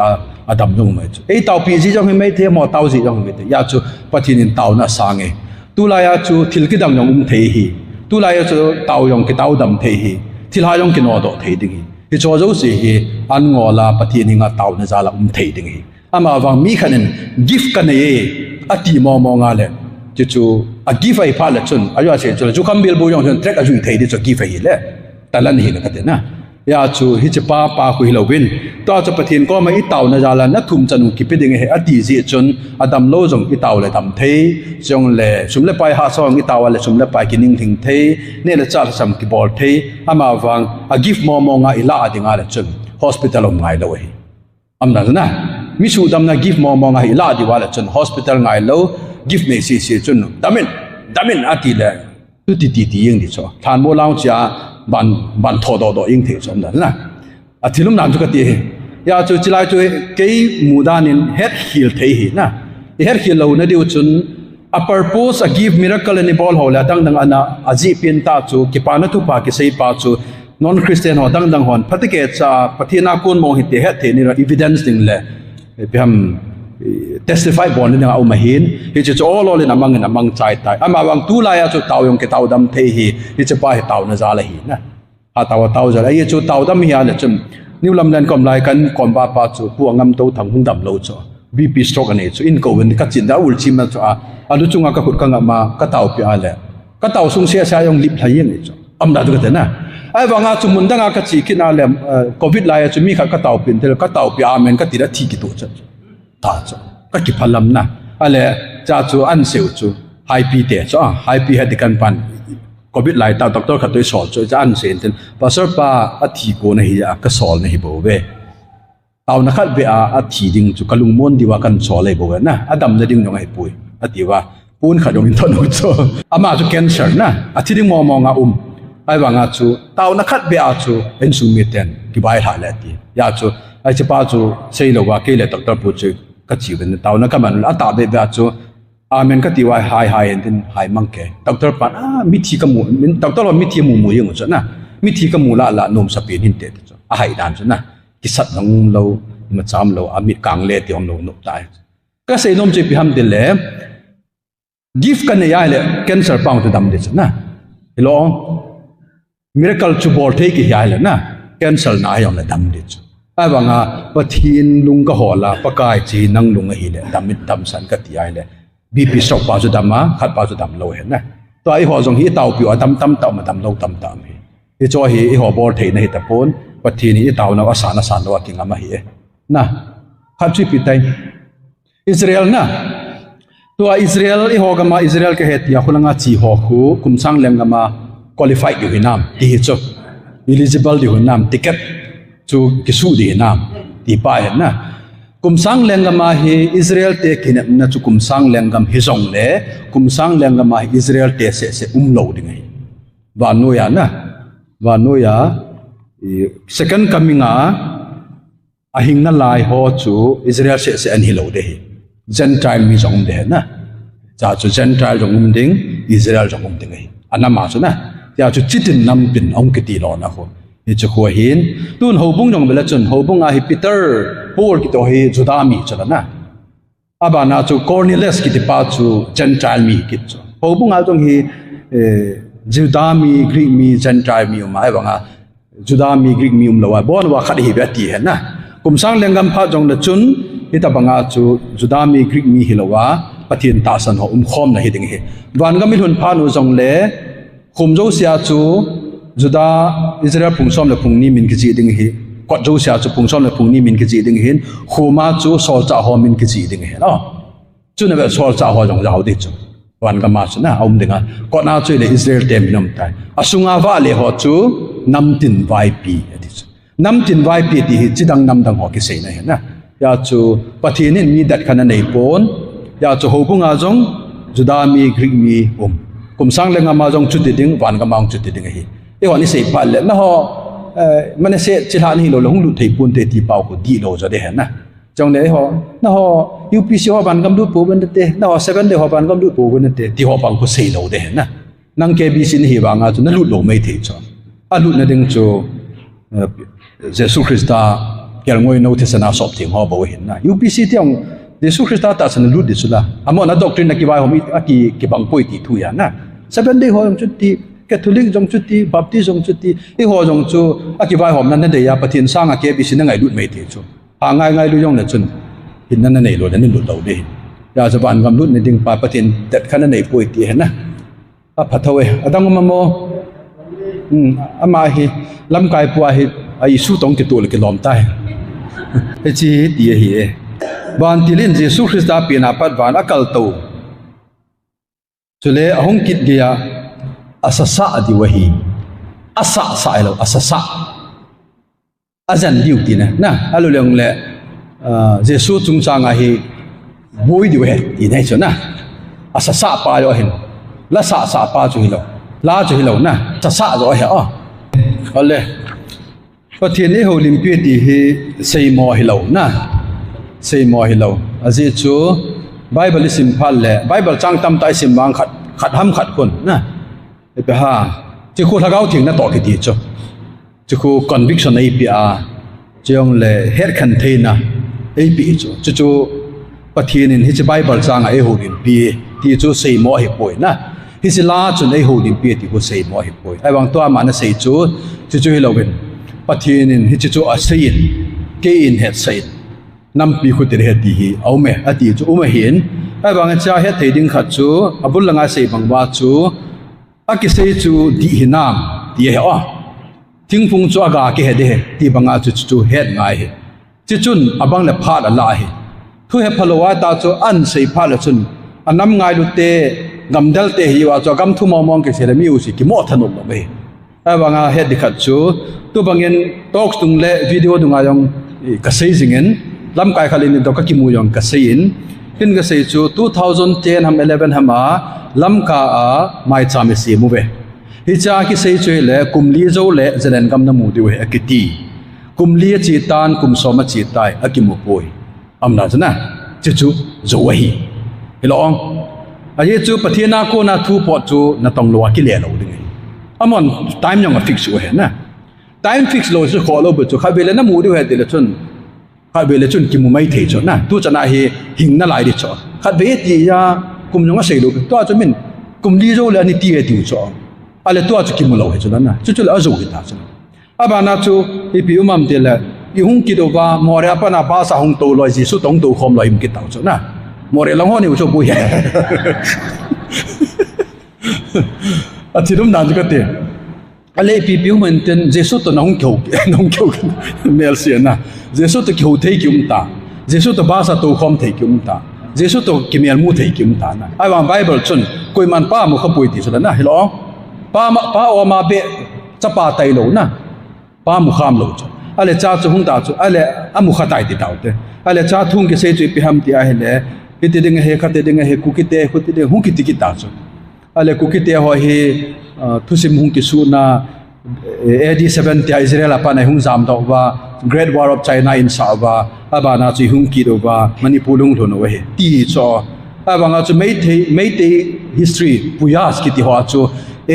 đâm dùng mấy chú, tàu bị gì trong mấy thế mà tàu gì trong mấy thế, ya chú bắt nhìn tàu na sang ấy, tu lại ya chú thil cái đâm dùng thế hi, tu lại ya chú tàu dùng cái tàu đâm thế hi, thil hai dùng cái nọ đó thế đinh hi, cái chỗ dấu gì hi, anh ngõ là bắt nhìn ngã tàu na ra là thế đinh hi, ama vang mi khăn gift cái này, ati mò ngã lệ, chú gift ai phá lệ chun, ai nói chuyện chú không biết bồi dùng chun trek ajuy thế đi chú gift hi lệ, ta lần hi là cái thế na. Ya chu hi pa khu hilowin to cha pathin ko mai taw na jala na thum chanu ki piding he ati ji chun adam lo jong ki taw le dam thei jong le sum le pai ha song ki taw le sum le pai ki ning thing thei ne le cha sam ki bol thei ama wang a give mo nga ila adinga le chun hospital om ngai lo hi amna na mi su dam na give mo nga ila di wala chun hospital ngai lo give me si chun damin ati le tu ti yeng di cho than mo laung cha ban thọ do yeng the som da na athilum nam chu ka ti ya chu chilai chu ke mudanin head heal thei hi na head heal lo na diu chun a purpose a give miracle ni bol hola dang ana aji pin ta chu ki pa na tu pa ki sei pa chu non Christian ho dang hon phatike cha pathina kun mo hi te he the ni evidence ding le biham testify bon ni au ma hin hi chu all in amang chai tai ama wang tu la ya chu taw yong ke taw dam the hi chu pa hi taw na za la hi na a taw za ai chu taw dam hi ala chum new lam lan kom lai kan kom ba pa chu pu ngam to thang hung dam lo cho bp stroke ani chu in ko wen ka chin da ul chim na chu a alu chunga ka khut ka ngama ka taw pi ale ka taw sung sia sa yong lip thai ni chu am da du ka na ai wanga chu mun da nga ka chi kina le covid la ya chu mi ka taw pin tel ka taw pi amen ka ti da thi ki to cha ta cho ka ki phalam na ale cha chu an seu chu high p te cho high p ha dikan pan covid lai ta doctor kha toi sol cho cha an sen ten pastor pa a thi ko na hi ya ka sol na hi bo ve tàu nó khát về thì ding chú kalung môn đi qua căn sò lấy bộ na Adam gia đình nhong hay bùi thì qua pun khát đồng thôn nó cho ama chú cancer na thì ding mò ngà ai vào ngà chú tàu nó khát về chú en su meten cái bài hạ lại thì ya chú ai chỉ bảo chú xây lâu qua cái lệ doctor bút chú cái chịu bên tàu nó cái mà nó tạo về chú amen cái tiêu hai đến hai mang cái doctor pan mít thi cái mù doctor là mít thi mù mùi như vậy na mít thi cái mù là nôm sập biển hình tệ cho hai đàn cho na cái sắt nông lâu mà chăm lâu mít càng lệ thì ông lâu nộp tay cái xây nôm chơi bị ham tiền lệ gift cái này ai lệ cancer pang cho đâm đấy cho na hello miracle chu bol thế cái ai lệ na cancer na yang là đâm đấy cho ai bảo ngà bắt thiên lung cái họ là bắt cái chỉ năng lung cái lệ đâm mít đâm sẵn cái tí ai lệ BP stroke bao nhiêu đâm á, khát bao nhiêu đâm lâu hết nè. Tôi ấy họ dùng hít tàu biểu đâm mà đâm lâu đâm hi. Cái cho hi họ bor thấy này tập bốn, và thì này tàu nó asan nó kinh ngắm hi. Nè, khát chụp tay. Israel nè, tôi Israel họ gama Israel cái hết ya khung ngã chỉ họ khu cùng sang lên gama qualified di Việt Nam, đi cho eligible di Việt Nam ticket cho cái số di Việt Nam đi bay hết nè. Kum sang lengama hi Israel te kinam na chu kum sang lengam hi zong le kum sang lengama hi Israel te se lo ding hi wa noya second coming a hing na lai ho chu Israel se an hi lo de hi gentile mi zong de na cha chu gentile zong ding Israel zong ding hi anama chu na ya chu chitin nam pin ong ki ti lo na ho ni chu kho hin tun ho bung jong bela chun ho bung a hi Peter Paul ki to hi Judami chala na abana chu Cornelius ki ti pa chu Gentile mi ki chu ho bung a jong hi Judami Greek mi Gentile mi ma ba nga Judami Greek mi lo wa bon wa khat hi ba ti he na kum sang lengam pha jong da chun hi ta banga chu Judami Greek mi hi lo wa pathin ta san ho khom na hi ding hi wan ga mi hun pha nu jong le khum jo sia chu Juda Israel pungsom le pungni min ki ji ding hi quạt dâu xia chụp phùng son là phùng ni min cái gì đừng hiến khu ma chú sol trả hoa min cái gì đừng hiến đó chú này về sol trả hoa giống giàu đi chú hoàn cái mà chú na ông đừng à quạt nào chú là Israel tem năm tay asunga va le họ chú năm tin vai pi năm tin vai pi thì chỉ đang năm đang họ cái gì này na ya chú bắt hiện nên mi đặt khăn này bốn ya chú hậu phùng à giống Juda mi Greek mi cùng sang lên ngam à giống chú đừng hoàn cái mang chú đừng hiến cái họ này sẽ phải lên nó họ mình sẽ chỉ là hình lồng lút thấy buồn thấy bao của đi lô cho đấy na trong đấy họ nó họ UPC họ bán cầm đút bố bên đấy nó họ 7 đấy họ bán cầm đút bố bên đấy thì họ bằng của xây lô đấy na năng cái bị xin hi vàng à cho nó lút lô mấy thế cho lút nó đừng cho Jesus Christ cái ngôi nô thế sana sọp tiếng họ bảo hiện na UPC thì ông Jesus Christ ta sana lút đi sula amo na doctrine na kibai họ cái bằng quay thì thui na 7 đấy họ chút thì Catholic trong chút đi Baptist trong chút đi cái họ trong chỗ cái vai họ nên để ya bắt thiên sang cái bị xin ngày lụt mấy thế chỗ ngày lụt trong là chân hiện nên này rồi nên lụt đầu đi ya cho bạn cầm lụt nên đừng bắt thiên đặt khăn này bồi thì hết na bắt thôi đang mà mo ama hi làm cái bùa hi ai su tông cái tuổi cái lom tai cái gì đi hi bạn thì lên Jesus Christ đã biến áp bạn akal tàu cho nên ông kít kia asasa di wahi asa sa lo asasa azan diuti na alu leng le Jesu chung changa hi boi di we ti nei chona asasa pa yo hin la sa pa chu hi lo la chu hi lo na sa zo he ole pathian ni ho lim pi ti hi sei mo hi lo na sei mo hi lo aji chu Bible sim phal le Bible chang tam tai sim wang khat ham khat kun na bây ha chỉ khu thằng áo thiền nó tỏ cái gì cho chỉ khu conviction ấy bị chỉ ông là head container ấy bị cho chú bắt thiên nên hết Bible trang ấy hồ điền bị thì chú xây mọi hiệp hội na hết la cho ấy hồ điền bị thì chú xây mọi hiệp hội ai bằng toa mà nó xây chú lâu bên bắt thiên nên hết chú ở xây cái in hết xây năm bị khu tiền hết thì áo mẹ thì chú mà hiển ai bằng cha hết thì đừng khát chú abul là ngay xây bằng ba chú cái xây chú đi hinam đi hè tiếng phung cho aga cái hè đấy đi bằng chú hết ngay hè chứ chun abang là phát là lại thu hết phalo ta cho ăn xây phát là chun anh năm ngày lúc tê ngầm đel tê hiu cho gam thu mong cái xe là miu cái mỏ thân nó về ai bằng hết đi khát chú tu bằng yên talk tung lệ video tung ai ka sei jingen lam kai khalin do ka ki mu yong ka sei in tin ka sei chu 2010 ham 11 hama lam ka a mai chame si mu ve hi cha ki sei chwe le kumli zo le zelen gam na mu de we akiti kumli chi tan kum so ma chi tai akimu poi amna chana chu zo wa hi hilong a ye chu pathina ko na thu po chu na tong lo ki le lo ding amon time yong a fix we na time fix lo chu kho lo bu chu khabele na mu de we de le chun khabele chun ki mu mai the chu na tu chana hi hing na lai de chu khabe ti ya kum yong a sei lo to chu min kum li zo le ani ti e ti chu ale to chu ki mu lo he chu na chu la zo ki ta chu abana chu ipi umam de la i hung ki do ba more apa na ba sa hung to lo ji su tong to khom lo im ki ta chu na more long ho ni chu bu he a ti dum nan ka te ale ipi umam ten jesu to nong kyo mel sia na jesu to kyo thei ki ta jesu to ba sa to khom thei ki ta jesu to ki mel mu thei ki ta na ai wang bible chun koi man pa mu khapui ti chu na hello pa o ma be cha pa tai lo na pa mu kham lo chu ale cha chu hung ta chu ale amu khatai ti tau te ale cha thung ke se chu pi ham ti a hele pi ti ding he khate ding he ku ki te khu ti de hung ki ti ki ta chu ale ku ki te ho he thusim hung ki su na AD 70 Israel apa na hung zam do ba Great War of China in sa ba aba na chu hung ki do ba Manipur lung thon we he ti cho aba nga chu mei te history puyas ki ti ho chu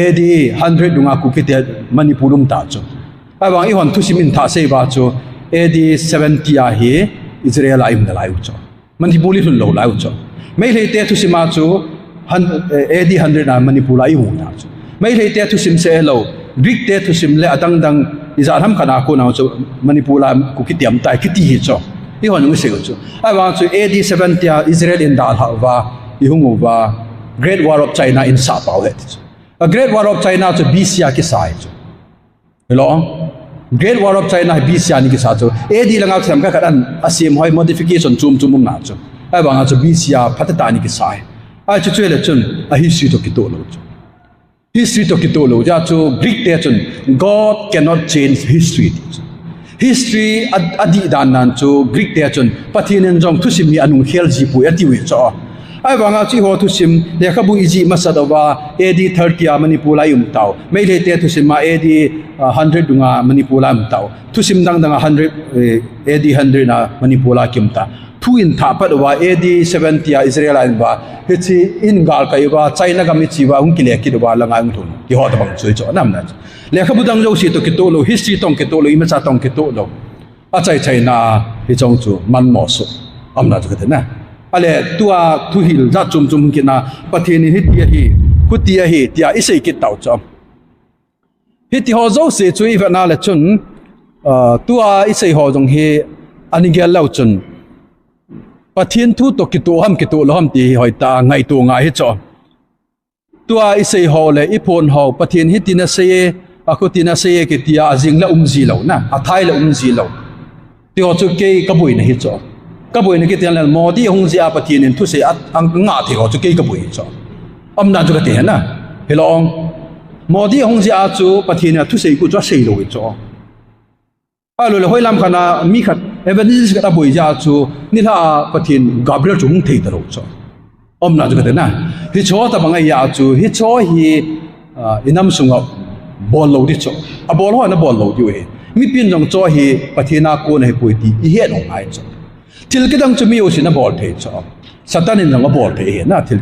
AD 100 dunga ku ki te Manipur lung ta chu abang i hon thusimin tha sei ba chu AD 70 a hi Israel aim na lai chu Manipur li thun lo lai chu mai le te thusima chu AD 100 na Manipur lai hu ta chu mai le te thusim se lo Greek te thusim le adang dang izar ham kana ko na chu Manipur la ku ki tiam tai ki ti hi chu i hon ngi se chu abang chu AD 70 Israel in dal ha wa i hungu wa Great War of China in sa pau he chu a Great War of China chu BC a ki sai chu hello Great War of China BC ani ki sa chu AD langa tham ka kan asim hoi modification chum na chu ai banga chu BC a phatata ni ki sai ai chu chele chun a history to ki to lo chu history to ki to lo ja chu Greek te chun God cannot change history adi dan nan chu Greek te chun pathinen jong thusim ni anung khel ji pu ati wi cho ai banga chi ho thusim le khabu iji masadawa AD 30 Manipur la yum tau mai le te thusim ma AD 100 dunga Manipur la tau thusim dang 100 AD 100 na Manipur la kim ta thu in tha pa wa AD 70 Israel an ba hichi in gal kai wa China ga mi chi wa ung ki le ki wa la nga ung thun ki ho ta bang chui cho nam na le khabu dang jo si to ki to lo history tong ki to lo ima cha tong ki to lo a chai na hi chong chu man mo so am na chu ka na ale tua thu hil za chum ki na pathini hi tia hi tia isei ki tau cho hi ti ho zo se chui va na le chun tua isei ho jong hi ani gel lau chun pathin thu to ki to lo ham ti hoi ta ngai to nga hi cho tua isei ho le ipon ho pathin hi tina se akutina se ki tia ajing la umji lo na athai la umji lo ti ho chu ke ka bui na hi cho ka bui ni ki tian la modi hung ji a pathin in thu se ang nga thi ho chu ke ka bui cho am na chu ka te na helong modi hung ji a chu pathin na thu se ku cho sei lo cho alo le hoi lam khana mi khat evangelism ka bui ja chu ni tha pathin Gabriel chu hung thei ta lo cho am na chu ka te na hi cho ta bang ya chu hi cho hi inam sunga bol lo di cho a bol ho na bol lo di we mi pin jong cho hi pathina ko na pui ti i he no ai cho thil ki dang chu mi o sin na bol the cho satan in jong bol the he na thil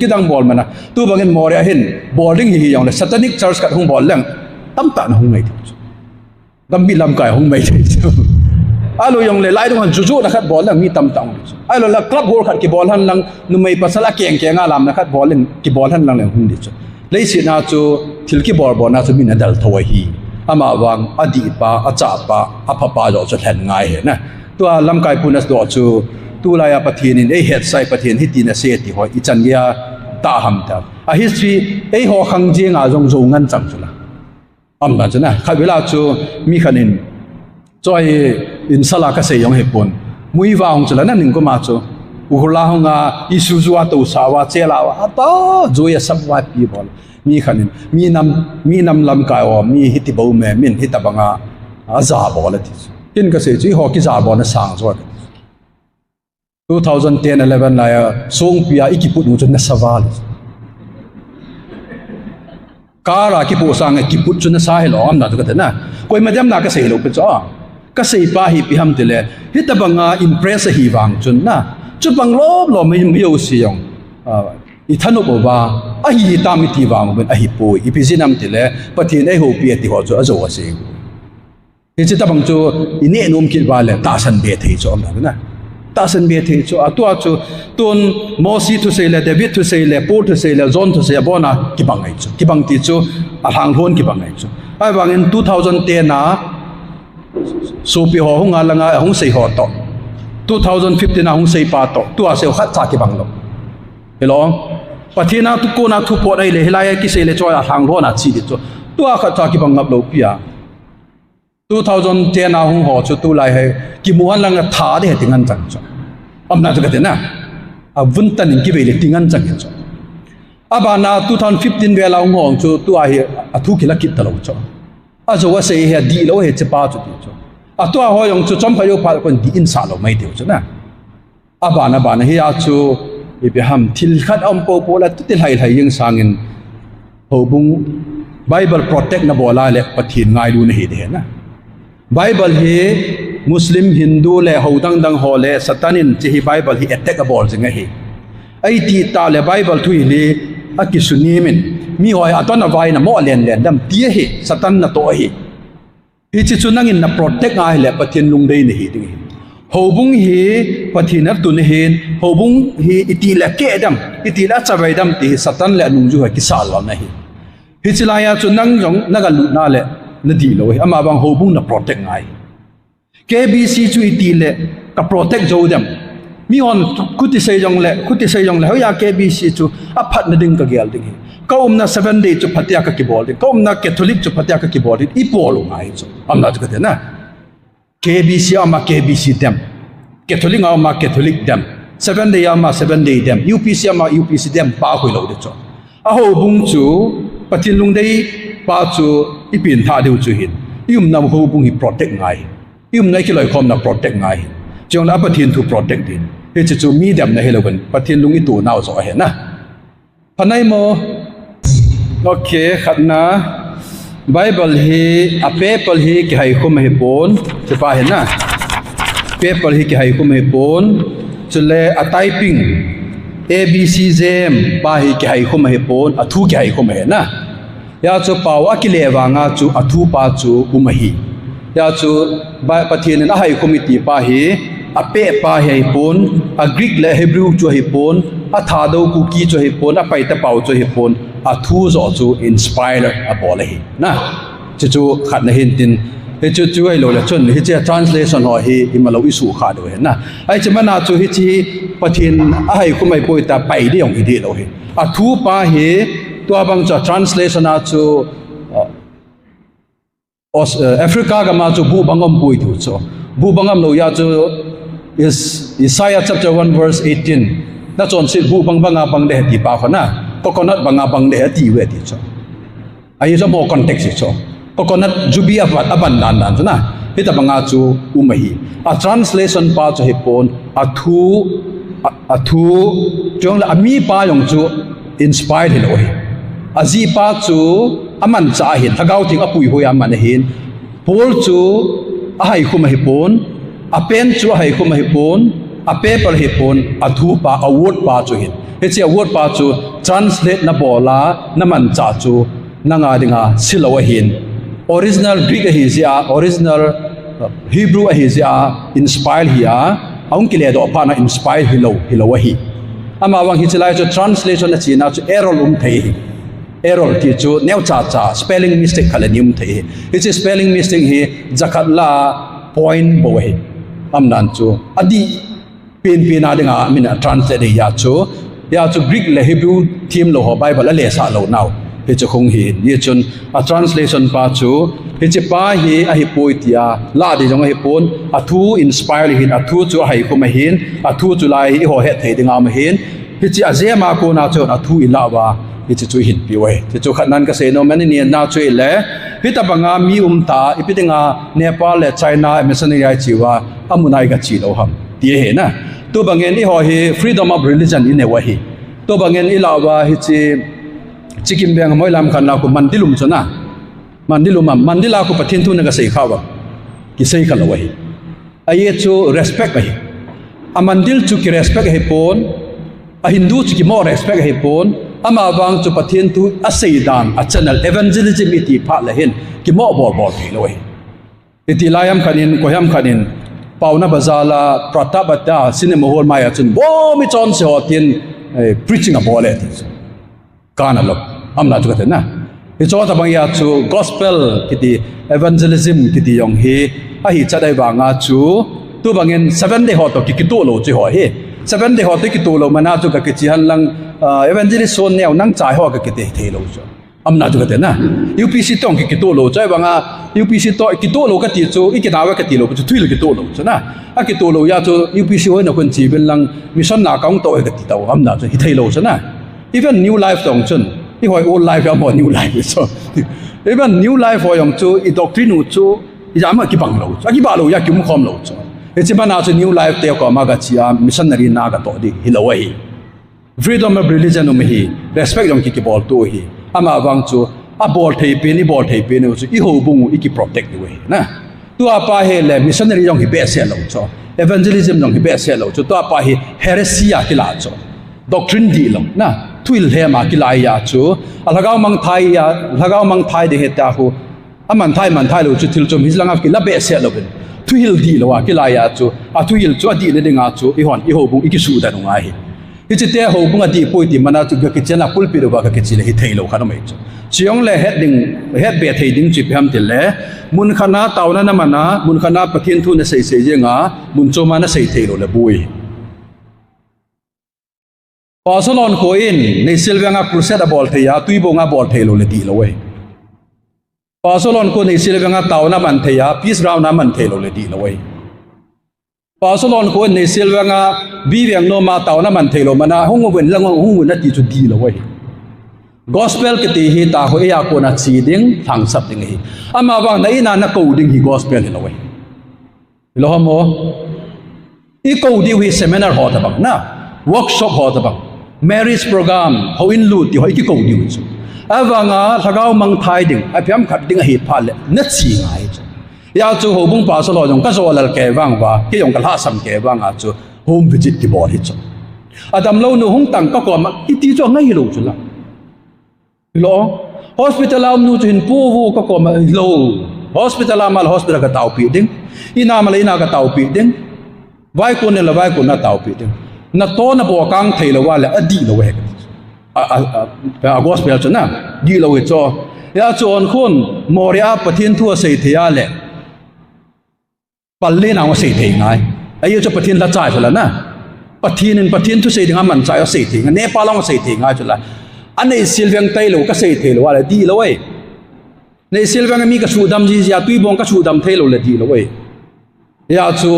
ki dang bol mana tu bangin more hin boarding hi yong le satanic church ka hung bol lang tam ta na hung ngai cho gam bi lam kai hung mai the cho alo yong le lai dong ju na khat bol lang mi tam tang alo la club hor khat ki bol han lang nu mai pasala keng nga lam na khat bol len ki bol han lang le hung di cho lấy sự nào cho thiếu cái bò nào cho mình là đào thổi hi, ama vang adi pa acha pa apapa rồi cho thành ngay hết nè, tua lâm cái punas đó cho tu lại pathin in head sai pathin hit in a set thì hỏi ichan gia ta ham ta, history họ khang je ngà rong ngan chẳng cho là, là cho nè, khai với là cho mi khanin, cho in sala cái xây yong hepon, mui vang cho là nè có mà cho Uhula honga isuzu ato sawa chela ato joya sabwa pi bol mi khanin mi nam lam ka o mi hiti bo me min hitabanga aza bol ti tin cái gì chứ họ cái giả bỏ nó sang rồi 2010-11 là song pia ikiput nung chun na saval kara ki po sang ikiput chun na sa helo am na to ka na koi madam na ka sei lo pe cho ka sei pa hi pi ham tile hitabanga impress hi wang chun na chu bang lo mi yo si yong I thanu boba a hi tam ti wang ben a hi po I pisinam tile pathin ai ho pi ti ho cho azo ase hi chi tabang chu ine nom ki ba le ta san be thei cho am na ta san be thei cho atwa chu ton Moses to say le David to say le Paul to say le John to say bona ki bang ai chu ki bang ti chu a hang hon ki bang ai chu ai bang in 2010 na so pi ho nga la nga hong sei ho to 2015 na hong sei pa to tu a se khat cha ki bang lo hello pathina tu ko na thu po dai le hilai ki sei le cho a hang hon a chi di chu tu a khat cha ki bang ngap lo pia 2010 na hong ho chu tu lai hai ki muhan lang tha de tingan chang chu amna chu ka te na a vun tan in ki ve le tingan chang chu abana 2015 ve la hong ho chu tu a hi a thu ki la kit ta lo chu a zo wa sei he di lo he che pa chu chu a to ho yong chu chom phayo pha kon di in sa lo mai de chu na abana he a chu I be ham thil khat om po la tu til hai yeng sangin ho bung Bible protect na bola le pathin ngai lu na hi de na Bible hi Muslim Hindu le hodang dang ho le satanin chi hi Bible hi attack a bol jinga hi ai ti ta le Bible thui li a ki sunimin mi hoi atona vai na mo len dam ti hi satan na to hi chi chu nangin na protect ai le pathin lung dei ni hi ding ho bung hi pathin ar tun hin ho bung hi iti la ke dam iti la chawai dam ti satan le nung ju ha ki sal wa na hi chilaya chu nang jong naga lu na le na di lo ama bang ho bung na protect ngai KBC chu iti le ka protect jo dam mi on kuti sei jong le ho ya KBC chu a phat na ding ka gel ding ka na 7 day chu phatia ka ki bol ka na Catholic chu phatia ka ki bol I polo ngai chu amna chu ka na KBC ama KBC dem Catholic ama Catholic dem 7 day ama 7 day dem UPC ama UPC dem pa hoi lo de chu a ho bung chu pathin lung dei pa chu ipin tha deu chu hin yum na ho bung hi protect ngai yum nai ki loi khom na protect ngai chong la pathin thu protect din he chu mi dem na helogan pathin lung I tu naw zo he na phanai mo okay khatna Bible hi a paper hi ki hai khum he pon che pa he na paper hi ki hai khum he pon chule a typing ABC Zem pa hi ki hai khum he pon a thu ki hai khum he na ya chu paw akile wanga chu athu pa chu umahi ya chu ba pathin na hai committee pa hi a pe pa hi pon a Greek le Hebrew chu hi pon a tha do ku ki chu hi pon a pai ta paw chu hi pon a thu zo chu inspire a bol hi na chu khat na hin tin he chu ai lo la chon hi che translation ho hi imalo isu kha do he na ai chama chu hi chi pathin a hai ku mai poi ta pai de yong ide lo hi a thu pa hi to abang cha translation a chu Africa ga ma chu bu bangam pui tu chu bu bangam lo ya chu is Isaiah chapter 1 verse 18 na chon si bu banga bang de ti pa khona coconut banga bang de ti we ti chu ai zo mo context chu coconut jubi abat aban dan na hita banga chu umahi a translation pa chu he pon a thu chong la ami pa yong chu inspired hin oi azi pa chu aman cha hin thagau ting apui hoya man hin pol chu a hai khum hi pon a pen chu hai khum hi pon a paper hi pon a thu pa a word pa chu hin he che word pa chu translate na bola na man cha chu nanga dinga silawa hin original Greek hi zia original Hebrew hi zia inspired here aung kile do pa na inspired hilo hi ama wang hi chalai chu translation na china chu error thei error ti chu neu cha spelling mistake khalanium thei it's a spelling mistake hi zakat la point bo hi amnan chu adi pen na dinga mina translate ya chu Greek le Hebrew theme lo ho Bible le sa lo now he chu khong hi ye chun a translation pa chu he che pa hi a hi poitia la de jong hi pon a thu inspire hin a thu chu hai ko ma hin a thu chu lai ho he thei dinga ma hin he chi a zema ko na chu a thu ilawa hi chu hin pi we chu khanan ka se no mani ni na chui le hita banga mi ta ipitinga Nepal le China missionary ai chiwa amunai ka chi lo ham ti he na to bangen i ho hi freedom of religion in a way to bangen i lawa hi chi chikim beng moi lam khan la ko mandilum chona mandilum mandila ko pathin tu na ka sei khawa ki sei khala wa hi aye chu respect hi a mandil chu ki respect hi pon a hindu chu ki mo respect hi pon ama wang chu pathin tu a sei dan a channel evangelism iti pha la hin ki mo bor thi lo hi iti layam khanin ko yam khanin pauna bazala pratabata cinema hall maya chun bo mi chon se hotin preaching a bole kana lo amna chu ka na i cho ta bang ya chu gospel kiti evangelism kiti yong hi a hi chadai wanga chu tu bangin 7 day hot ki tu lo chi ho hi 7 day hot ki tu lo mana chu ka ki chi han lang evangelist son neu nang chai ho ka ki te the lo chu amna chu ka na UPC tong ki tu lo chai wanga UPC to ki tu lo ka ti chu i ki dawa ka ti lo chu thui lo ki tu lo chu na a ki tu lo ya chu UPC ho na kun chi ben lang mission na kaung to ka ti taw amna chu hi thei lo chu na even new life tong chun i hoi old life ya mo new life so even new life ho yong chu i doctrine chu i jam ki bang lo a ki ba lo ya ki mu khom lo chu e chi ba na chu new life te ko ma ga chi a missionary na ga to di hi lo hi freedom of religion um hi respect yong ki bol to hi ama wang chu a bol thei pe ni bol thei pe ni chu i ho bung i ki protect ni we na tu a pa he le missionary yong hi be se lo chu evangelism yong hi be se lo chu tu a pa hi heresy ya ki la chu doctrine di lo na tuil he ma ki lai ya chu alagaw mang thai de he ta hu aman thai lo chu thil chom hislang af ki la be se lo ben tuil di lo wa ki lai ya chu a tuil chu adi le dinga chu i hon i ho bung i ki su da no ngai hi chi te ho bung adi poi ti mana chu ki chena pul pi ro ba ka ki chi le hi thei lo kha no mai chu chiong le head be thei ding chi pham ti le mun khana tauna na mana mun khana pathin thu na sei je nga mun choma na sei thei lo le bui Pasolon ko in nei silvenga crusade bol theya tuibonga bol thelo le di lo we Pasolon ko nei silvenga tauna man theya peace round na man thelo le di lo we Pasolon ko nei silvenga biweng no ma tauna man thelo mana hongu wen lang hongu na ti chu di lo we gospel ke ti hi ta ho ya ko na chi ding thang sap ding hi ama wa na ina na ko ding hi gospel lo we lo mo I ko di wi seminar ho ta bang na workshop ho ta bang marriage program ho in lu ti ho ki ko diu chu awanga thagao mang thai ding a phiam khat ding hi phal na chi ngai chu ya chu ho bung pa so lo jong ka so lal ke wang wa ki yong ka la sam ke wang a chu home visit ti bo hi chu adam lo nu hung tang ka ko ma ki ti chu ngai lo chu la lo hospital am nu chu hin pu vu ka ko ma lo hospital amal hospital ka tau pi ding ina mal ina ka tau pi ding vai ko ne la vai ko na tau pi ding na to na bo kang thei lo wa le adi lo we a gospel chu na di lo we cho ya chon khun moria pathin thu sei thia le palle na wa sei thei ngai ai cho pathin la chai phla na pathin thu sei ding man chai o sei thei ne pa long sei thei ngai chu la anei silveng tai lo ka sei thei lo wa le di lo we nei silveng mi ka su dam ji ya tui bong ka su dam thei lo le di lo we ya chu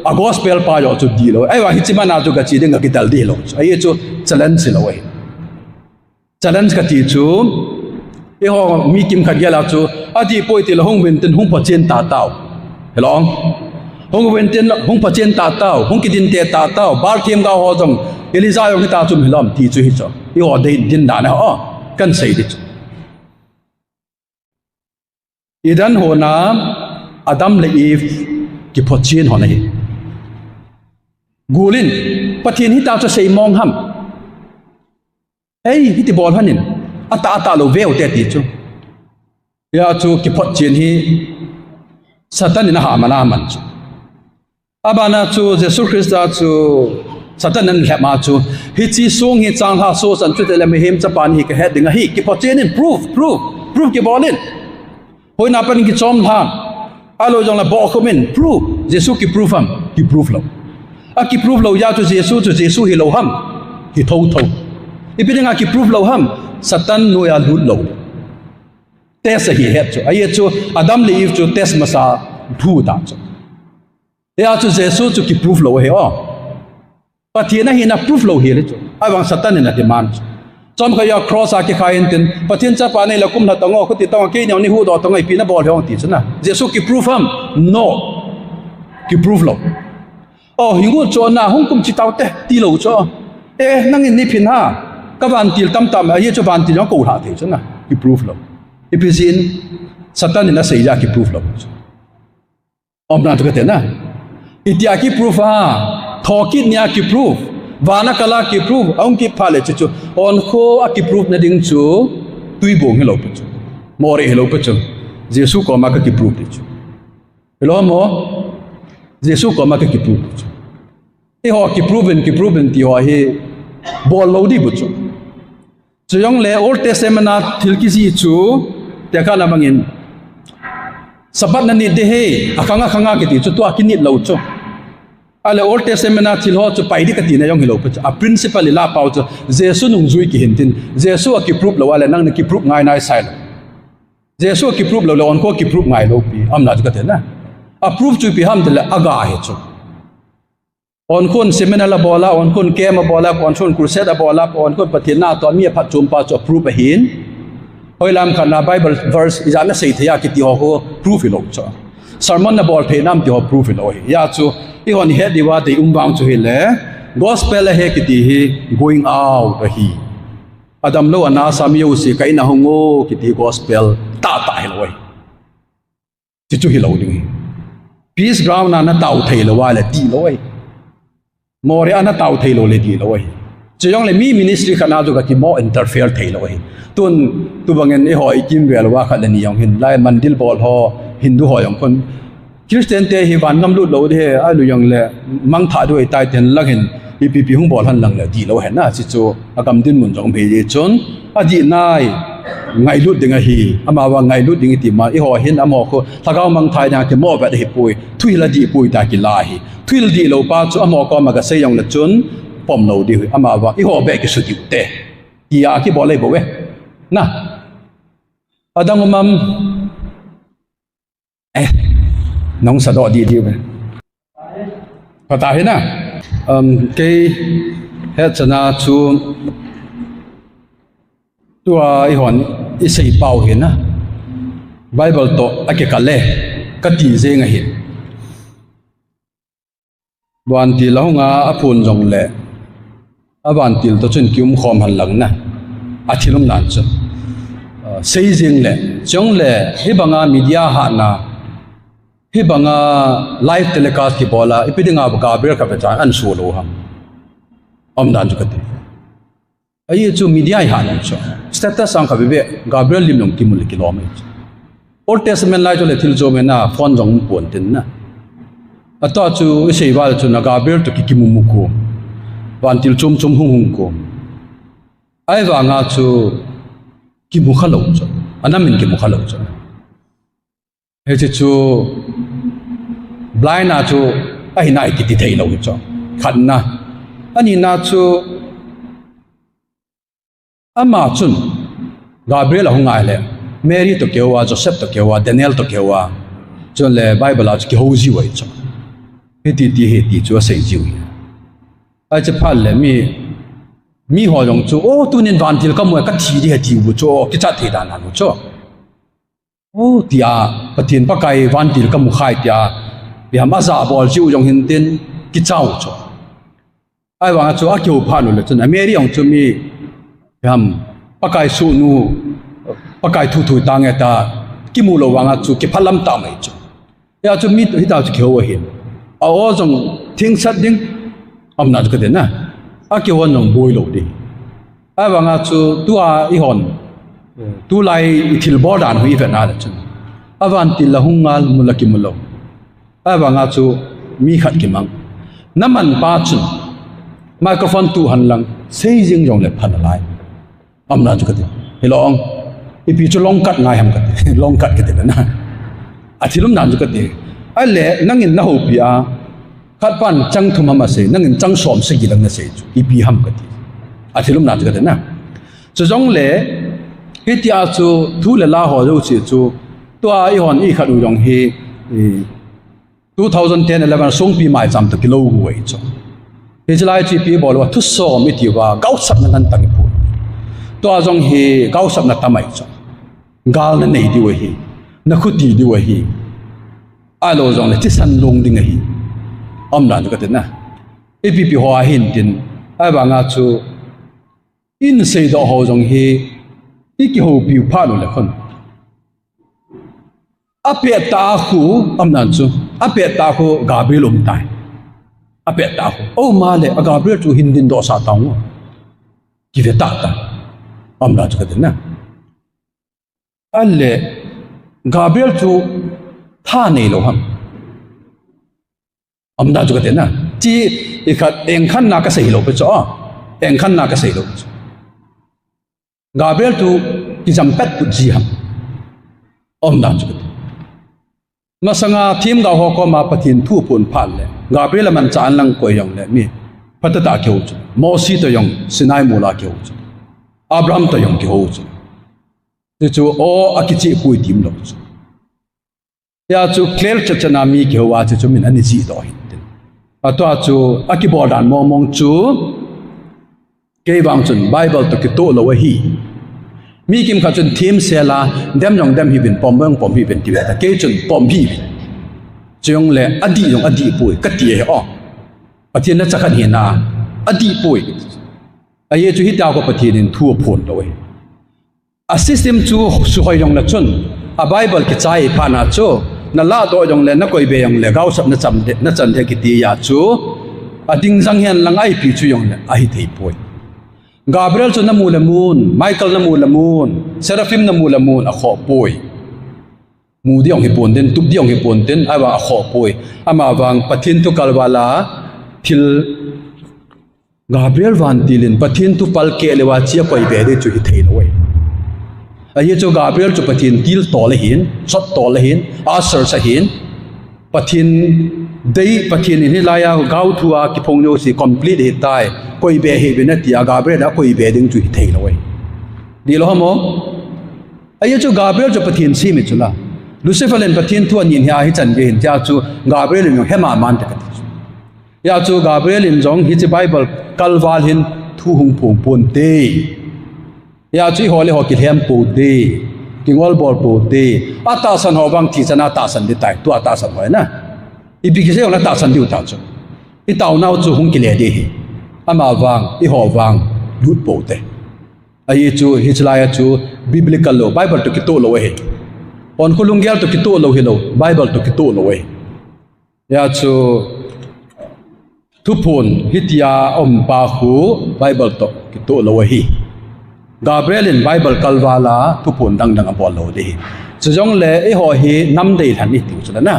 a gospel pa yo chu di lo ai wa hichima na chu ka chi ding ka dal di lo ai chu challenge lo we challenge ka ti chu e ho mi kim khat ya la chu adi poi ti lo hong wen ten hong pa chen ta tao helong hong wen ten hong pa chen ta tao hong ki din te ta tao bar kem ga ho jong eliza yo ki ta chu hilom ti chu hi chu e ho de din da na o kan sei di chu idan ho na adam le eve ki phochin ho nei gulin pathin hi ta cho sei mong ham ei hi ti bol hanin ata lo veu te ti chu ya chu ki phochin hi satan na ha mana man chu abana chu Jesus Christ chu satan nan hla ma chu hi chi song hi chang ha so san chu te le me hem cha pan hi ka he ding hi ki phochin in proof ki bolin hoi na pan ki chom tham alo jong la bo khomin proof Jesus ki proof ham ki proof lo a ki proof lo ya chu Jesus hi lo ham ki thâu ipinga ki proof lo ham satan no ya lut lo test hi het chu ai chu adam le eve chu test masa thu da chu ya chu Jesus chu ki proof lo he o pathina hi na proof lo hi le chu awang satan na demand chom khaya cross a ki khain tin pathin cha pa nei la kum na tango khuti tang ke ni hu do tangai pi na bol hong ti chana jesu ki proof ham no ki proof lo oh hingu cho na hong kum chi tau te ti lo cho nang in ni phin ha ka van til tam tam a ye cho van til ko ha the chana ki proof lo ipizin satan in a sei ja ki proof lo om na to ka te na itia ki proof ha thokit nya ki proof vana kala ki proof aung ki phale chu on kho a ki proof na ding chu tui bong hello chu more hello chu jesu ko ma ka ki proof chu hello mo jesu ko ma ka ki proof chu e ho ki proven ti ho he bol lo di bu chu yong le old testament na thil ki si chu te kha na mangin sabat na ni de he akanga ki ti chu to akinit lo chu ale old testament na thil ho chu pai di ka ti na yong hilo a principle la pau chu jesu nung zui ki hintin jesu ki proof lo wala nang ki proof ngai nai sai lo jesu ki proof lo on ko ki proof ngai lo pi am na ju ka te na a proof chu pi ham de la aga he chu on kon seminar la bola on kon kem bola on kon crusade bola on kon pathin na to mi phat chum pa chu proof a hin hoilam khan na bible verse izana sei thaya ki ti ho proof lo chu sermon na bol phe nam ti ho proof lo ya chu I hon he diwa te umbang chu hi le gospel he ki ti hi going out hi adam lo ana samyo si kai na hongo ki ti gospel ta he loi chi chu hi lo ding peace ground na tau thei lo wa le ti loi more ana tau thei lo le ti loi chu yong le mi ministry khana ju ka ki mo interfere thei loi tun tu bangen e ho I kim wel wa kha le ni yong hin lai mandil bol ho hindu ho yong kon Christian te hi van ngam lut lo de a lu yang le mang tha doi tai ten lang hin PPP hung bol han lang le di lo hen na chi chu akam din mun jong phe ye chon a di nai ngai lut ding a hi ama wa ngai lut ding ti ma I ho hin amo kho thagaw mang thai na ke mo ba de pui thui la di pui ta ki la hi thui la di lo pa chu amo ko ma ga se yong le chun pom lo di ama wa I ho be ki su ti te ya ki bo le bo we na adang mam nong sa do di về pata he na cái hết chana chu tua I hon I sei pau he na bible to ake kale ka ti je nga hi ban ti lo nga apun jong le aban til to chun kium khom hal lang na a thilum nan chu sei jing le chong le hi banga media ha na hi banga live telecast ki bola ipidinga ba gabriel ka becha an solo ham om dan ju kate ai chu media ha nan chu status sang ka be gabriel lim long kimul kilometer old testament lai jo le thil jo me na phone jong pon tin na ata chu sei ba chu na gabriel to ki kimu mu ko wan til chum chum hung ko ai wa nga chu kimu khalo chu anamin kimu khalo chu he chu blind na chu ai nai ki ti thei lo chu khan na ani na chu ama chun gabriel hong ai le mary to kewa joseph to kewa daniel to kewa chun le bible a ki ho ji wai chu he ti chu sei ji ai che phal le mi ho jong chu o tu nin van til ka mo ka thi di he ti bu chu ki cha the dan na chu oh tia pathin pakai van til ka mu khai tia bi hama za bol chiu jong hin tin ki chau cho ai wang chu a kyu pha nu le chun ameri ong chu mi ham pakai su nu pakai thu ta nge ta ki mu lo wang chu ki phalam ta mai chu ya chu mi hi ta chu kheu hin a o jong thing sat ding am na ka de na a ki won nong boi lo di ai wang chu tu a I hon tu lai thil bo dan hui ve na la chu avan til la hungal mulaki mulo aba nga chu mi khat ki mang naman pa chu microphone tu han lang sei jing jong le phan lai amna chu ka ti helong ipi chu long kat ngai ham ka ti long kat ke te na athilum nan chu ka ti ai le nangin na ho pia khat pan chang thum ma se nangin chang som se gi lang na se chu ipi ham ka ti athilum nan chu ka te na chu jong le hitia chu thu le la ho jo chi chu to I hon I khadu jong he 2010-11 song pi mai cham to kilo wei chu he jlai chi pi bol wa thu so mi ti wa gau sap na kan tang pu tua jong hi gau sap na tamai cho gal na nei diwa hi na khuti diwa hi alo jong le tisan long ding hi om na ka na ipp ho hin tin aba nga chu in sei do ho jong hi iki ho piu pha lo le khon ape ta khu om na chu ape ta khu gabriel tai ape ta khu o ma le gabriel chu hin din do sa taung ki ve ta ta om na chu ka na alle gabriel chu tha nei lo ham om na chu ka na chi ikhat eng khan na ka sei lo pe cho eng khan na ka sei lo gabriel tu ki jam pet pu ji ham om na chu ma sanga thim ga ho ko ma pathin thu pun phal le gabriel man chan lang ko yong le mi patata kyo chu mosi to yong sinai mula kyo chu abraham to yong kyo chu chu o akichi pui tim lo chu ya chu clear chachana mi kyo wa chu min ani ji do hin atwa chu akibodan mo mong chu ke wang chun bible to ki to lo hi mi kim kha chun thim sela dem jong dem hi bin pom hi bin ti ta ke chun pom hi chung le adi jong adi pui ka ti he o pathian na chakhan hi na adi pui aye chu hi ta ko pathian in thu phon lo a system chu su hoi jong na chun a bible ki chai pa na chu na la do jong le na koi be jong le gau sap na cham de na chan de ki ti ya chu a ding jang hian lang ai pi chu jong le a hi thei pui gabriel chu na mulamun michael na mulamun seraphim na mulamun a kho pui mu diong hi pon den tup diong hi pon den awa a kho pui ama wang pathin tu kalwala thil gabriel van tilin pathin tu pal ke lewa chia koi be de chu hi thei loi aye chu gabriel chu pathin til to le hin sot to le hin asar sa hin pathin dei pathin ni laya gau thua ki phong no si complete hi tai koi be hi be na ti gabriel da koi be ding chu hi thei loi di lo mo aye chu gabriel chu pathin si mi chula lucifer len pathin thu anin hi chan ge hin ja chu gabriel ni hema man ta ka ya chu gabriel in jong hi chi bible kalwal hin thu hung phung pon te ya chu hole ho ki hem pu de ki ngol bor pu de ata san ho bang thi chana ta san di tai tu ata san hoi na i bi ki se ona ta san diu ta chu i tau nau chu hung ki le de hi ama wang i ho wang lut po te ai chu hichlaya chu biblical lo bible to ki to lo he on khulungyal to ki to lo he lo bible to ki to lo he ya chu thupun hitia om pa khu bible to ki to lo he gabriel in bible kalwala thupun dang dang apol lo de chu jong le e ho hi nam dei than ni tu chu na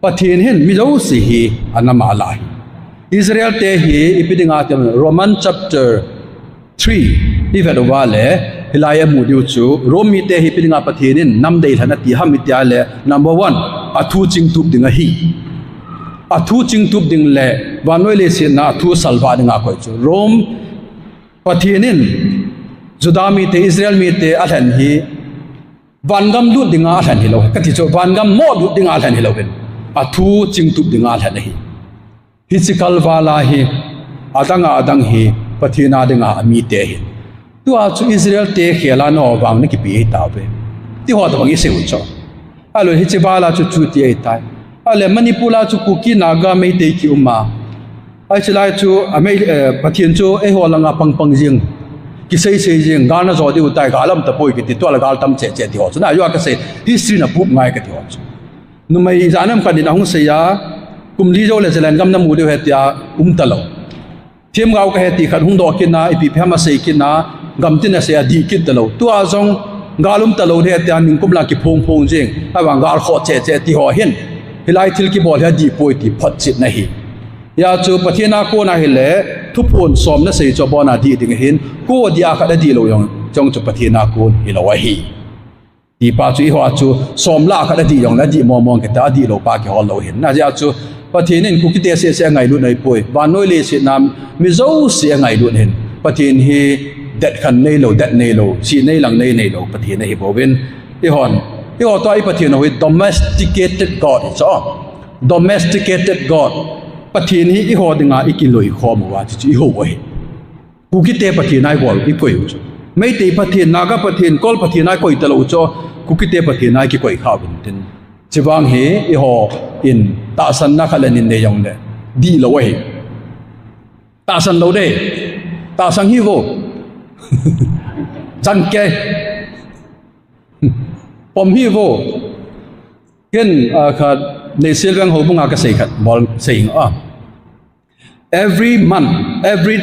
pathin hin mi zo si hi anama la Israel te hi ipidinga tem Roman chapter 3 ifet wale hilaya mudiu chu Romi te hi ipidinga pathinin nam dei thana ti hamitia le number 1 athu chingtup dinga hi athu chingtup ding le wanoi le se na athu salwa dinga ko chu Rom pathinin Judami te Israel mi te athan hi wangam du dinga athan hi lo ka ti chu wangam mo du dinga athan hi lo ben athu chingtup dinga athan hi Hichikal wala hi adang hi pathina dinga ami te hi tu a chu Israel te khela no wang ni ki pi ta be ti ho da bangi se u cho alo hichibala chu chu ti ai tai ale manipula chu ku ki naga me te ki umma ai chlai chu ame pathin chu e ho langa pang jing ki sei jing ga na zo di u tai ga lam ta poi ki ti to la gal tam che ti ho chu na yo ka se history na pup ngai ka ti ho chu nu mai janam ka din hung se ya kum li jo le zelan gam na mu de hetia talo thiam gau ka heti khat hung do kina ipi phama sei kina gam tin na se adi kit talo tu a jong galum talo de hetia ning kum la ki phong jing awa gal kho che ti ho hin hilai thil ki bol ha di poi ti phat chit na hi ya chu pathina ko na hi le thu phon som na sei cho bona di ding hin ko dia kha da di lo yong chong chu pathina ko hi lo wa hi di pa chu ho chu som la kha da di yong na di mo ke ta di lo pa ki ho lo hin na ja chu pathin ku ki te se ngai lu nei poi wanoi le se nam mi zo se ngai lu hin pathin hi dat khan nei lo si nei lang nei lo pathin hi bovin i ho to i pathin ho domesticated god so domesticated god pathin hi i ho dinga ikiloi kho mo wa chi ho wa ku ki te pathin ai gol i koi mấy tỷ phát thiên naga phát thiên call phát thiên ai coi tao lâu cho kukite phát thiên ai cái coi khao bình tin chỉ vang he i ho in ta san na khalen in ne yong ne đi lâu ấy ta san lâu đây ta sang hi vô chân ke pom hi vô hiện khát để xem vang hồ bung cái gì khát bol saying every month every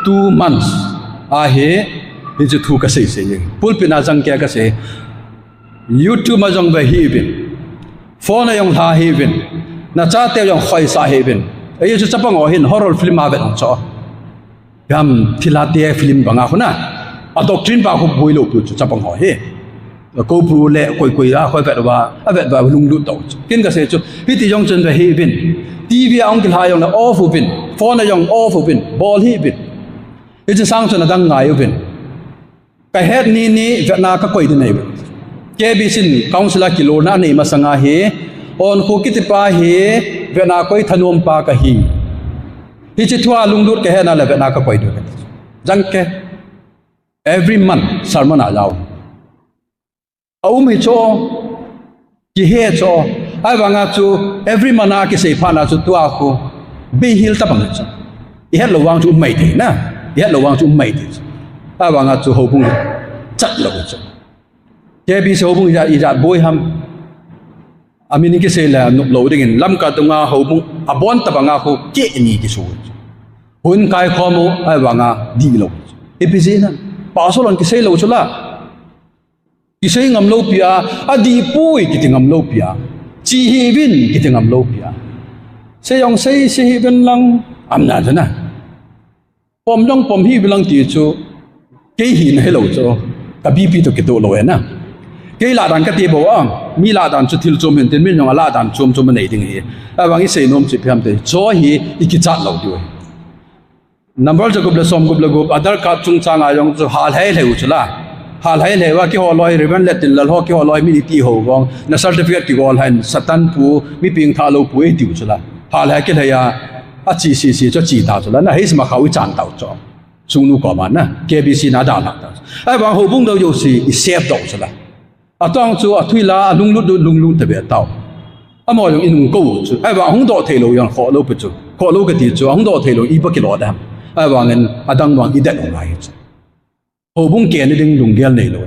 2 months he thì chú thu cái gì saying pulpit na chân ke cái gì YouTube mà dùng về hi bin phone na yung ha hi bin na cha te yung khoi sa hi bin ấy chú chấp ngồi hin horror film mà về cho gam Thilha te film banga khuna a doctrine ba khu bui lo chú chấp ngồi he cô bru lệ quỳ khoi vẹt và lunglut tàu kiến cái gì chú hi ti yung chân về hi bin TV ông cái hai yung là off bin phone na yung off bin ball hi bin ấy chú sang cho na đang ngài bin cái head ni Việt Nam các quỳ thế này KBC council kilo na nei masanga he on khu kitipa he vena koi thanom pa ka hi chi thua lunglut ke he na le vena ka koi do jang ke every month sermon a lao mi cho ki he cho ai wanga chu every month ke sei phana chu tua khu be hil ta bang chu i het lo wang chu mai the na i het lo wang chu mai the ai wanga chu ho bung chat lo chu KBC hậu bung ira boy ham amin ke se la nuk lo dingin lam ka tunga hậu bung abon ta banga ko ke ni ki su hun kai khomo ai wanga di lo epc na pasolon ke se lo chula ki se ngam lo pia adi pui ki ngam lo pia chi hi bin ki ngam lo pia se yong se hi bin lang amna jana pom jong pom hi bilang ti chu ke hi na lo cho ka bp to ke to lo na cái là đàn cái tiệm bảo mi là đàn chút thiếu chôm hiện tiền mình dùng là đàn chôm này tiếng gì vang cái xây nôm chỉ phèm thế cho hi iki chat lâu đuôi number cho group là som group là group other card chung chang ai dùng cho hal hay leu chula hal hay leu cái họ loi ribbon let tin ho cái họ loi mi ti ho gong na certificate ki gol han satan pu mi ping tha lo pu e tiu chula hal hay cái này à chỉ cho chỉ ta chula na hết mà khẩu chán tao cho chung nu có mà na KBC na da na ai vang hồ bung đâu yêu si save đâu chula tong chu Thilha lunglut te be taw amo yung inung ko chu ai wa hong do thelo yang kho lo pe chu kho lo ke ti chu hong do thelo I ba ki lo da ai wa ngen adang wang I dat ong lai chu ho bung ke ni ding lung gel nei lo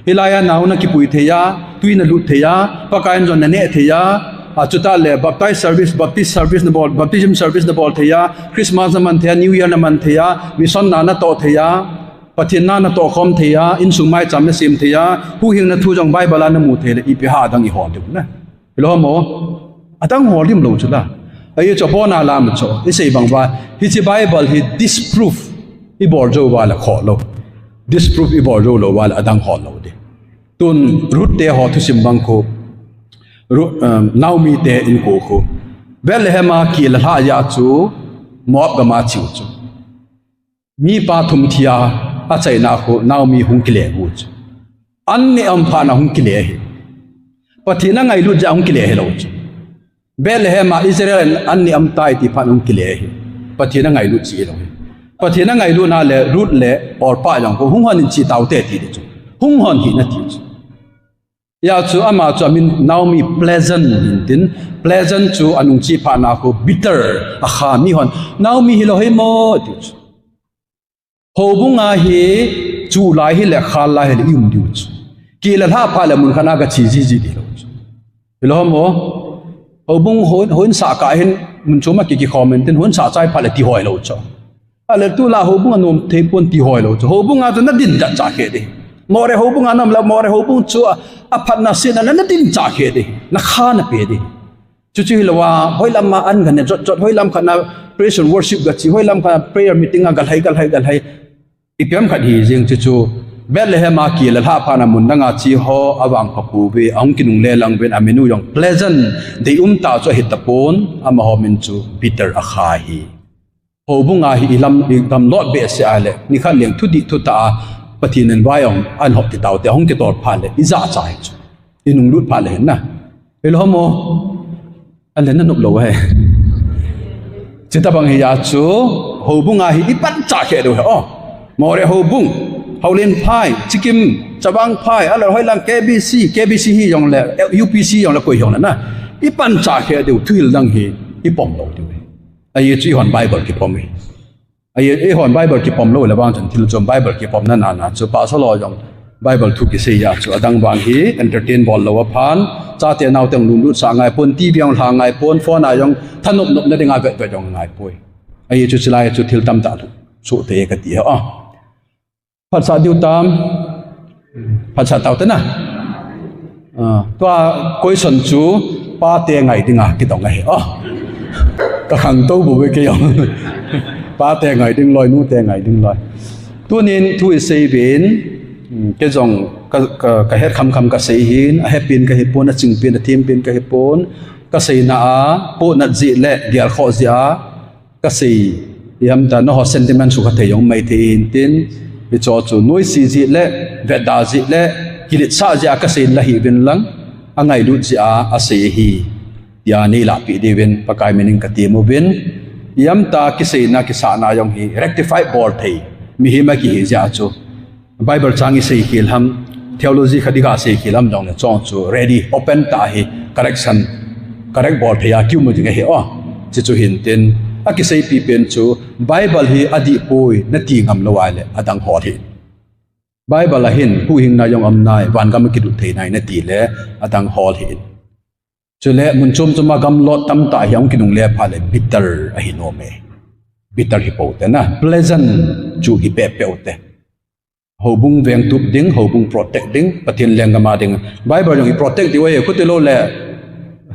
hilaya naw na ki pui theya tuina lut theya pakain jon na ne theya chuta le baptized service na bol baptism service na bol theya Christmas na man theya New Year na man theya mission na to theya Pathina na to khom theya in sumai cham na sim theya hu hing na thu jong Bible na mu the le ipi ha dang I hol du na lo mo atang hol dim lo chula ai cho bona la ma cho I sei bang ba hi chi Bible hi disprove I bor jo wala kho lo disprove I bor jo lo wala adang hol lo de tun rut te ho thu sim bang ko Naomi te in ko ko Bethlehem ki la ha ya chu moab ga ma chiu chu mi pa thum thia a chai na ko Naomi hung kile hu chu an ne am pha na hung kile hi pathina ngai lu ja hung kile he lo chu Bethlehem Israel an ne am tai ti pha hung kile hi pathina ngai lu chi lo hi pathina ngai lu na le root le or pa jang ko hung hon chi tau te ti chu hung hon hi na ti chu ya chu ama chu min Naomi pleasant tin pleasant chu anung chi pha na ko bitter a kha mi hon Naomi hi lo he mo ti chu ho bunga hi chu lai hi le khal lai hi yum diu chu ki la ha pha le mun khana ga chi ji di lo chu lo mo ho bung hon sa ka hin mun chu ma ki comment tin hon sa chai pha le ti hoi lo chu ale tu la ho bunga nom the pon ti hoi lo chu ho bunga to na din da cha ke de more ho bunga nam la more ho bung chu a phat na sin na din cha ke de na kha na pe de chu chu lo wa hoi lam ma an ga ne jot hoi lam khana praise and worship ga chi hoi lam kha prayer meeting ga gal hai ipiam khat hi jing chu Bethlehem ki la ha pha na mun nga chi ho awang phapu be ong kinung le lang ben amenu yong pleasant de ta cho hitapon ama ho min chu bitter a kha hi ho bunga hi ilam lot be se ale ni kha leng thu di thu ta pathinan bayong an hop ti taw te hong ki tor pha le iza chai chu inung lut pha le na elo mo ale na nuk lo he chita bang hi ya chu ho bunga hi ipan cha ke do he more ho bung Pauline Pai Chikim Chabang Pai ala hoi lang KBC hi yong le UPC yong la koi yong na I pan cha khe de thuil dang hi I pom lo de ai chi hon Bible ki pom hi ai hon Bible ki pom lo la bang chan thil chom Bible ki pom na chu pa so lo yong Bible thu ki se ya chu adang bang hi entertain bol lo phan cha te naw teng lum lu sa ngai pon ti biang la ngai pon phone a yong thanop nop na de ngai ve yong ngai poi ai chu chilai chu thil tam ta lu chu te ka ti haภาษาดิวตามภาษาเต่าตัวน่ะตัวก้อยสนจูป้าเตียงไงดิงอ่ะกี่ตองไงกระหังตู้บุบไปกี่ยองป้าเตียงไงดิงลอยนู้เตียงไงดิงลอยตัวนี้ทุยเสียบินแค่จงกระเฮ็ดคำกระเสียหินเฮ็ดเป็นกระเฮ็ดปนจึงเป็นทีมเป็นกระเฮ็ดปนกระเสียน่ะปนจีเละเดียร์ข้อเสียกระเสียยามแต่นอเซนติเมนต์สุขเทียงไม่ทีอินตินวิจารณ์นุ้ยสีจิเล่เวดาจิเล่กิริตซาจิอากาศละหิบินลังอังไงดูจิอาเสียฮียานีลาปีดีวินปากายมินิงกติมูบินยามตากิเสนากิสานายองฮี rectify board เทมีหิมากิฮิจิอาจู Bible จางิเสียกิลฮัม theology ขดิกาเสียกิลฮัมจงเนี่ยจงจู ready open ตาฮี correction correct board เฮียคิวมุจิเกฮีจิจูหินตินอากิเซปีเป็นจูไบเบิลฮีอดีปุยนัตีงำละวายเลยอดังหอทีไบเบิลละหินผู้หิงนายองอำนายวันกำมกิดุเทนายนัตีเลยอดังหอทีจุเลมุนจุมจุมากำลดตั้มตาเหี่ยงกินุงเล่พาเลยบิตเตอร์อหิโนเมบิตเตอร์ฮิโปเตนะ pleasant จูฮิเปเปเตหูบุงเวียงตุบดิ้งหูบุง protect ดิ้งปฏิญเลียงกมาดิ้งไบเบิลยัง protect ดีไว้คุติโลเล่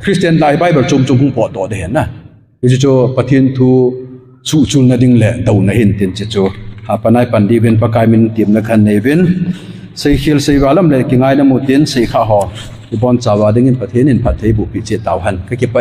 คริสเตียนไลไบเบิลจุมจุมพุงปอดตัวเดียนนะจิโจปฏิญทูสุจุนนดิ่งเละดาวน์หินตินจิโจหาปนัยปันดีเวนปากายมินติมนักขันเนวินเสียขิลเสียวาลัมเละกิงไงน้ำมุตินเสียข้าหอที่บอนจาวาดิ่งอินปฏิญอินพัทเทบุปิจิตาวหันก็เก็บไป